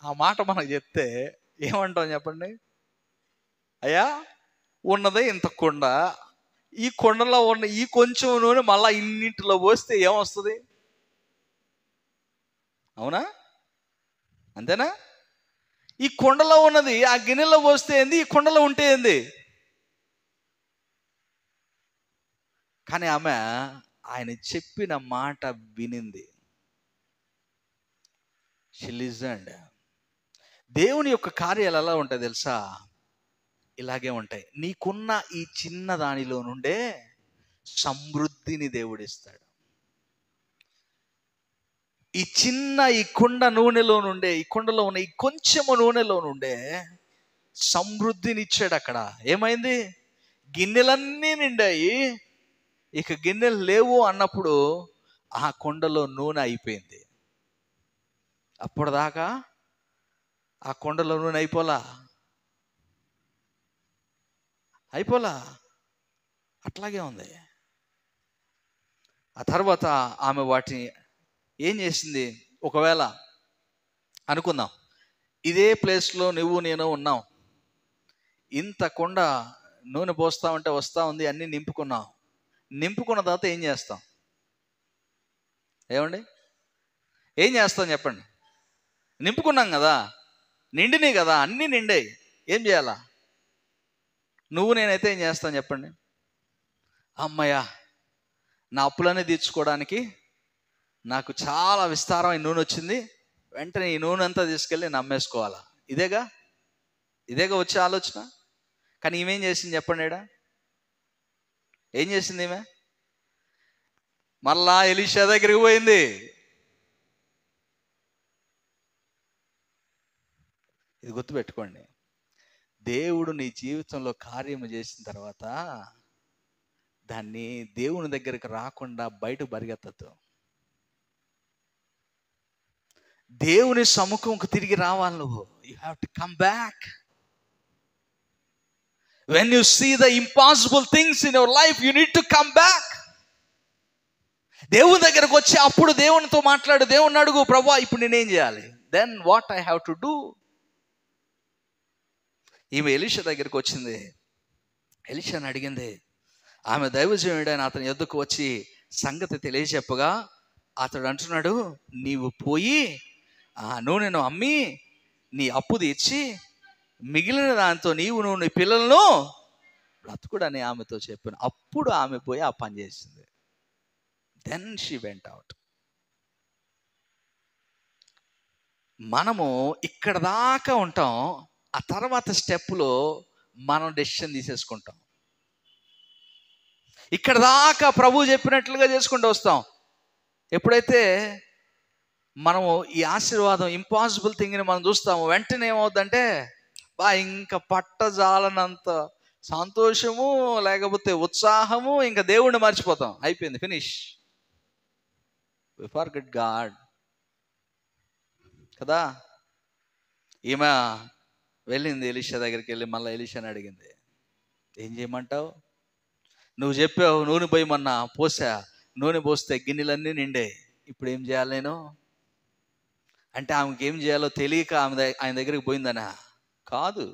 ఆ మాట మనకు చెప్తే ఏమంటాం చెప్పండి? అయ్యా ఉన్నదే ఇంత కుండ, ఈ కుండలో ఉన్న ఈ కొంచెం నూనె మళ్ళా ఇన్నింటిలో పోస్తే ఏమొస్తుంది? అవునా? అంతేనా? ఈ కుండలో ఉన్నది ఆ గిన్నెలో పోస్తే ఏంది, ఈ కుండలో ఉంటే ఏంది? కానీ ఆమె ఆయన చెప్పిన మాట వినింది. She listened. దేవుని యొక్క కార్యాలు ఎలా ఉంటాయి తెలుసా? ఇలాగే ఉంటాయి. నీకున్న ఈ చిన్న దానిలో నుండే సమృద్ధిని దేవుడిస్తాడు. ఈ కుండ నూనెలో నుండే, ఈ కుండలో ఉన్న ఈ కొంచెము నూనెలో నుండే సమృద్ధిని ఇచ్చాడు. అక్కడ ఏమైంది? గిన్నెలన్నీ నిండాయి, ఇక గిన్నెలు లేవు అన్నప్పుడు ఆ కుండలో నూనె అయిపోయింది. అప్పటిదాకా ఆ కుండలో నూనె అయిపోలా. అయిపోలా, అట్లాగే ఉంది. ఆ తర్వాత ఆమె వాటిని ఏం చేసింది? ఒకవేళ అనుకుందాం, ఇదే ప్లేస్లో నువ్వు నేను ఉన్నాం, ఇంత కుండ నూనె పోస్తామంటే వస్తూ ఉంది, అన్నీ నింపుకున్నాం. నింపుకున్న తర్వాత ఏం చేస్తాం? ఏమండి, ఏం చేస్తాం చెప్పండి? నింపుకున్నాం కదా, నిండినాయి కదా, అన్నీ నిండాయి, ఏం చేయాలా? నువ్వు నేనైతే ఏం చేస్తాను చెప్పండి? అమ్మయ్య, నా అప్పులన్నీ తీర్చుకోవడానికి నాకు చాలా విస్తారమైన నూనె వచ్చింది, వెంటనే ఈ నూనె అంతా తీసుకెళ్ళి నేను అమ్మేసుకోవాలా. ఇదేగా వచ్చే ఆలోచన. కానీ ఈమెం చేసింది చెప్పండి? ఏం చేసింది ఈమె? మళ్ళా ఎలీషా దగ్గరికి పోయింది. ఇది గుర్తుపెట్టుకోండి, దేవుడు నీ జీవితంలో కార్యము చేసిన తర్వాత దాన్ని దేవుని దగ్గరికి రాకుండా బయట పరిగెత్తద్దు. దేవుని సముఖంకు తిరిగి రావాలి నువ్వు. You have to come back. When you see the impossible things in your life, you need to come back. దేవుని దగ్గరకు వచ్చి అప్పుడు దేవునితో మాట్లాడు, దేవుని అడుగు, ప్రభువా ఇప్పుడు నేనేం చేయాలి? Then what I have to do. ఈమె ఎలీషా దగ్గరికి వచ్చింది, ఎలీషాని అడిగింది. ఆమె దైవజనుడైన అతని యొద్దకు వచ్చి సంగతి తెలియజెప్పగా అతడు అంటున్నాడు, నీవు పోయి ఆ నూనెను అమ్మి నీ అప్పు తీర్చి మిగిలిన దాంతో నువ్వు నీ పిల్లలను బ్రతుకుడని ఆమెతో చెప్పాను. అప్పుడు ఆమె పోయి ఆ పని చేసింది. Then she went out. మనము ఇక్కడ దాకా ఉంటాం, ఆ తర్వాత స్టెప్లో మనం డెసిషన్ తీసేసుకుంటాం. ఇక్కడ దాకా ప్రభు చెప్పినట్లుగా చేసుకుంటూ వస్తాం. ఎప్పుడైతే మనము ఈ ఆశీర్వాదం ఇంపాసిబుల్ థింగ్ని మనం చూస్తాము, వెంటనే ఏమవుతుందంటే ఇంకా పట్టజాలనంత సంతోషము లేకపోతే ఉత్సాహము, ఇంకా దేవుణ్ణి మర్చిపోతాం. అయిపోయింది, ఫినిష్. వి ఫర్గెట్ గాడ్ కదా. ఈమె వెళ్ళింది ఎలీషా దగ్గరికి, వెళ్ళి మళ్ళీ ఎలీషాని అడిగింది, ఏం చేయమంటావు? నువ్వు చెప్పావు నూనె పోయమన్నా, పోసా, నూనె పోస్తే గిన్నెలన్నీ నిండే, ఇప్పుడు ఏం చేయాలి నేను? అంటే ఆమెకి ఏం చేయాలో తెలియక ఆయన దగ్గరికి పోయిందనా? కాదు,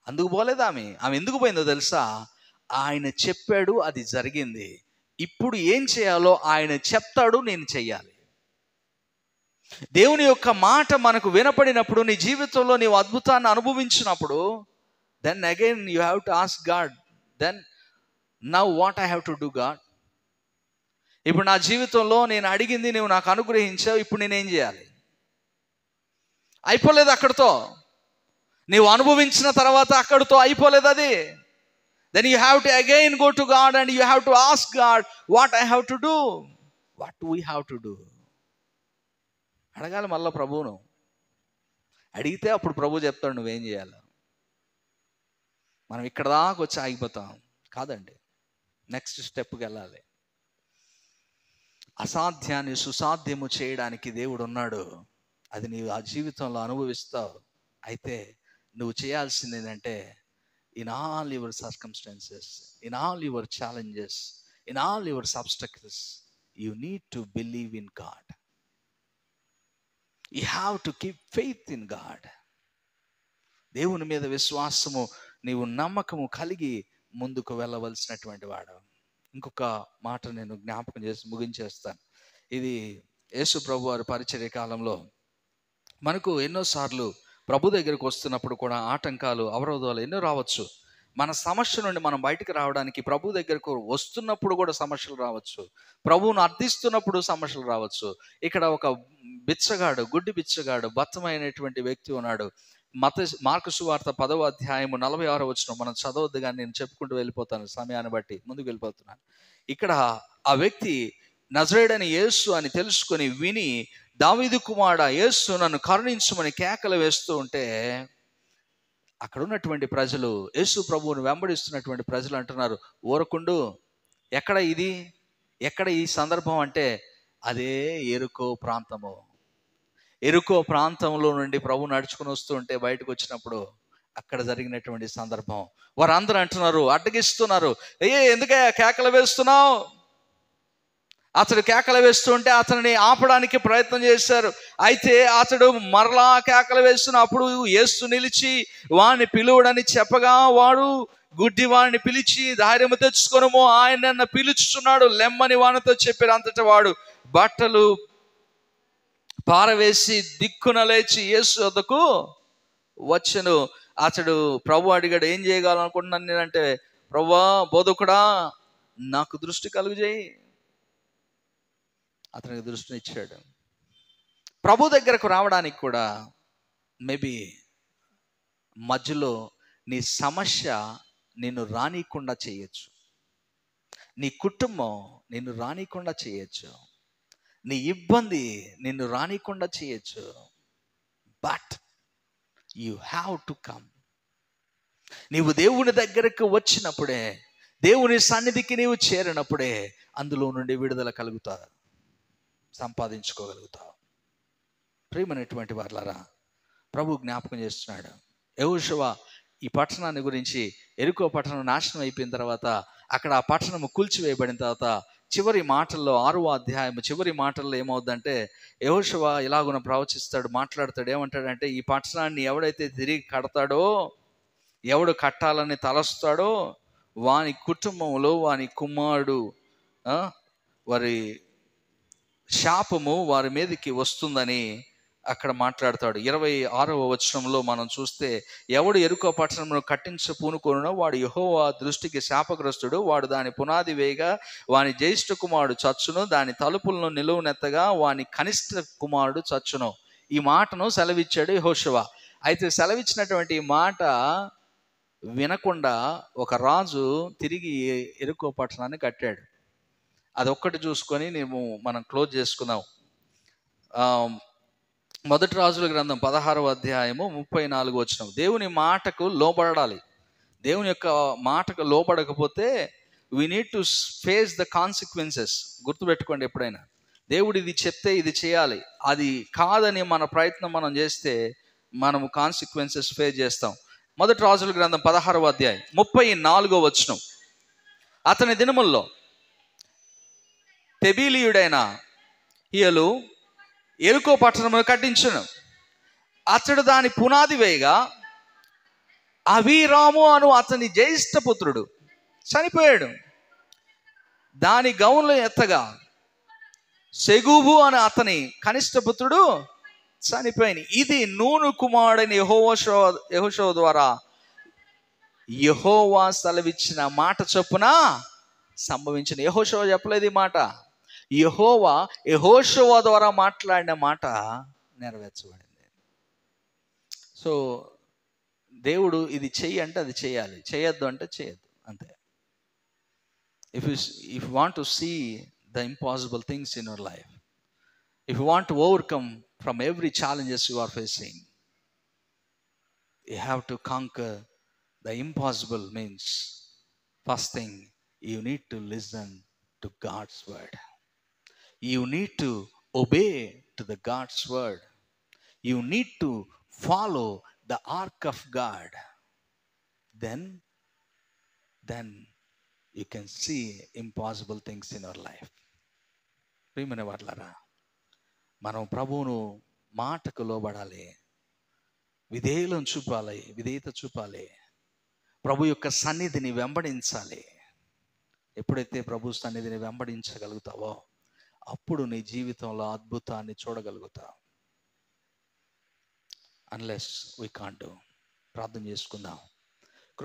అందుకు పోలేదు. ఆమె ఎందుకు పోయిందో తెలుసా? ఆయన చెప్పాడు, అది జరిగింది. ఇప్పుడు ఏం చేయాలో ఆయన చెప్తాడు, నేను చెయ్యాలి. దేవుని యొక్క మాట మనకు వినపడినప్పుడు, నీ జీవితంలో నీవు అద్భుతాన్ని అనుభవించినప్పుడు, then again you have to ask God, then now what I have to do God. ఇప్పుడు నా జీవితంలో నేను అడిగింది నువ్వు నాకు అనుగ్రహించావు, ఇప్పుడు నేనేం చేయాలి? అయిపోలేదు అక్కడితో. నీవు అనుభవించిన తర్వాత అక్కడితో అయిపోలేదు అది. Then you have to again go to God and you have to ask God, what I have to do, what we have to do. అడగాలి మళ్ళీ ప్రభువును. అడిగితే అప్పుడు ప్రభు చెప్తాడు నువ్వేం చేయాలి. మనం ఇక్కడ దాకా వచ్చి ఆగిపోతాం కాదండి, నెక్స్ట్ స్టెప్కి వెళ్ళాలి. అసాధ్యాన్ని సుసాధ్యము చేయడానికి దేవుడు ఉన్నాడు. అది నీవు ఆ జీవితంలో అనుభవిస్తావు. అయితే నువ్వు చేయాల్సింది ఏంటంటే, in all your circumstances, in all your challenges, in all your obstacles, you need to believe in God. You have to keep faith in God. దేవుని మీద విశ్వాసము, నీవు నమ్మకము కలిగి ముందుకు వెళ్ళవలసినటువంటి వాడు. ఇంకొక మాట నేను జ్ఞాపకం చేసి ముగించేస్తాను. ఇది యేసు ప్రభు వారి పరిచర్య కాలంలో మనకు ఎన్నోసార్లు ప్రభు దగ్గరికి వస్తున్నప్పుడు కూడా ఆటంకాలు, అవరోధాలు ఎన్నో రావచ్చు. మన సమస్య నుండి మనం బయటకు రావడానికి ప్రభు దగ్గరకు వస్తున్నప్పుడు కూడా సమస్యలు రావచ్చు. ప్రభువును అర్థిస్తున్నప్పుడు సమస్యలు రావచ్చు. ఇక్కడ ఒక బిచ్చగాడు, గుడ్డి బిచ్చగాడు, బత్తమైనటువంటి వ్యక్తి ఉన్నాడు. మార్కు సువార్త 10వ అధ్యాయము 46వ వచనం మనం చదవద్దు, కానీ నేను చెప్పుకుంటూ వెళ్ళిపోతాను, సమయాన్ని బట్టి ముందుకు వెళ్ళిపోతున్నాను. ఇక్కడ ఆ వ్యక్తి నజరేయుడైన యేసు అని తెలుసుకొని విని, దావీదు కుమారుడా యేసు నన్ను కరుణించమని కేకలు వేస్తూ ఉంటే, అక్కడ ఉన్నటువంటి ప్రజలు, యేసు ప్రభువుని వెంబడిస్తున్నటువంటి ప్రజలు అంటున్నారు, ఊరకుండు, ఎక్కడ ఇది, ఎక్కడ ఈ సందర్భం అంటే అదే యెరికో ప్రాంతము. యెరికో ప్రాంతంలో నుండి ప్రభు నడుచుకుని వస్తూ ఉంటే బయటకు వచ్చినప్పుడు అక్కడ జరిగినటువంటి సందర్భం. వారందరూ అంటున్నారు, అడ్డగిస్తున్నారు, ఎందుకయ్యా కేకలు వేస్తున్నావు? అతడు కేకలు వేస్తుంటే అతనిని ఆపడానికి ప్రయత్నం చేశారు. అయితే అతడు మరలా కేకలు వేస్తున్నప్పుడు యేసు నిలిచి వాడిని పిలువడని చెప్పగా, వాడు గుడ్డి వాడిని పిలిచి, ధైర్యము తెచ్చుకొనుము, ఆయన నన్ను పిలుచుచున్నాడు, లెమ్మని వానితో చెప్పారు. అంతటా వాడు బట్టలు పారవేసి దిక్కున లేచి యేసు వద్దకు వచ్చెను. అతడు ప్రభు అడిగాడు, ఏం చేయగలనుకుంటున్నాను నేనంటే, ప్రభువా బోధకుడా నాకు దృష్టి కలుగజేయి. అతనికి దృష్టిని ఇచ్చాడు. ప్రభు దగ్గరకు రావడానికి కూడా మేబీ మధ్యలో నీ సమస్య నిన్ను రానికుండా చేయొచ్చు, నీ కుటుంబం నిన్ను రానికుండా చేయొచ్చు, నీ ఇబ్బంది నిన్ను రానికుండా చేయొచ్చు. But you have to come. నీవు దేవుని దగ్గరకు వచ్చినప్పుడే, దేవుని సన్నిధికి నీవు చేరినప్పుడే అందులో నుండి విడుదల కలుగుతావు, సంపాదించుకోగలుగుతావు. ప్రియమైనటువంటి వారలారా, ప్రభు జ్ఞాపకం చేస్తున్నాడు. యెహోషువ ఈ పట్టణాన్ని గురించి, యెరికో పట్టణం నాశనం అయిపోయిన తర్వాత, అక్కడ ఆ పట్టణము కూల్చివేయబడిన తర్వాత చివరి మాటల్లో 6వ అధ్యాయం చివరి మాటల్లో ఏమవుద్దంటే, యెహోషువ ఇలాగున ప్రవచిస్తాడు, మాట్లాడతాడు. ఏమంటాడంటే, ఈ పట్టణాన్ని ఎవడైతే తిరిగి కడతాడో, ఎవడు కట్టాలని తలస్తాడో, వాని కుటుంబంలో వాని కుమారుడు వారి శాపము వారి మీదకి వస్తుందని అక్కడ మాట్లాడతాడు. 26వ వచనంలో మనం చూస్తే, ఎవడు యెరికో పట్టణమును కట్టించ పూనుకొనునో వాడు యెహోవా దృష్టికి శాపగ్రస్తుడు, వాడు దాని పునాది వేయగా వాని జ్యేష్ఠ కుమారుడు చచ్చును, దాని తలుపులను నిలువునెత్తగా వాని కనిష్ట కుమారుడు చచ్చును. ఈ మాటను సెలవిచ్చాడు యెహోషువ. అయితే సెలవిచ్చినటువంటి మాట వినకుండా ఒక రాజు తిరిగి యెరికో పట్టణాన్ని కట్టాడు. అదొక్కటి చూసుకొని మనం క్లోజ్ చేసుకుందాం. మొదటి రాజుల గ్రంథం 16వ అధ్యాయము 34వ వచనం. దేవుని మాటకు లోబడాలి. దేవుని యొక్క మాటకు లోబడకపోతే we need to face the consequences. గుర్తుపెట్టుకోండి, ఎప్పుడైనా దేవుడు ఇది చెప్తే ఇది చేయాలి, అది కాదని మన ప్రయత్నం మనం చేస్తే మనము కాన్సిక్వెన్సెస్ ఫేస్ చేస్తాం. మొదటి రాజుల గ్రంథం 16వ అధ్యాయం 34వ వచనం. అతని దినముల్లో తెబీలీయుడైన హియలు యెరికో పట్టణమును కట్టించును. అతడు దాని పునాది వేయగా అబీరాము అను అతని జ్యేష్ఠ పుత్రుడు చనిపోయాడు. దాని గౌన్లు ఎత్తగా సెగూబు అని అతని కనిష్ట పుత్రుడు చనిపోయింది. ఇది నూను కుమారుడైన యెహోషువ ద్వారా యెహోవా సెలవిచ్చిన మాట చొప్పున సంభవించిన. యెహోషువ చెప్పలేదు ఈ మాట, యెహోషువ ద్వారా మాట్లాడిన మాట నెరవేర్చబడింది. సో దేవుడు ఇది చెయ్యి అంటే అది చేయాలి, చేయొద్దు అంటే చేయొద్దు, అంతే. If you want to see the impossible things in your life, if you want to overcome from every challenges you are facing, you have to conquer the impossible. Means first thing, you need to listen to God's word. You need to obey to the God's word. You need to follow the ark of God. Then you can see impossible things in your life. ప్రియమైన వారలారా, మనం ప్రభువును మాటకు లోబడాలి, విధేయతను చూపాలి, విధేయత చూపాలి, ప్రభు యొక్క సన్నిధిని వెంబడించాలి. ఎప్పుడైతే ప్రభు సన్నిధిని వెంబడించగలుగుతావో అప్పుడు నీ జీవితంలో అద్భుతాన్ని చూడగలుగుతావు. Unless we can't do. ప్రార్థన చేసుకుందాం.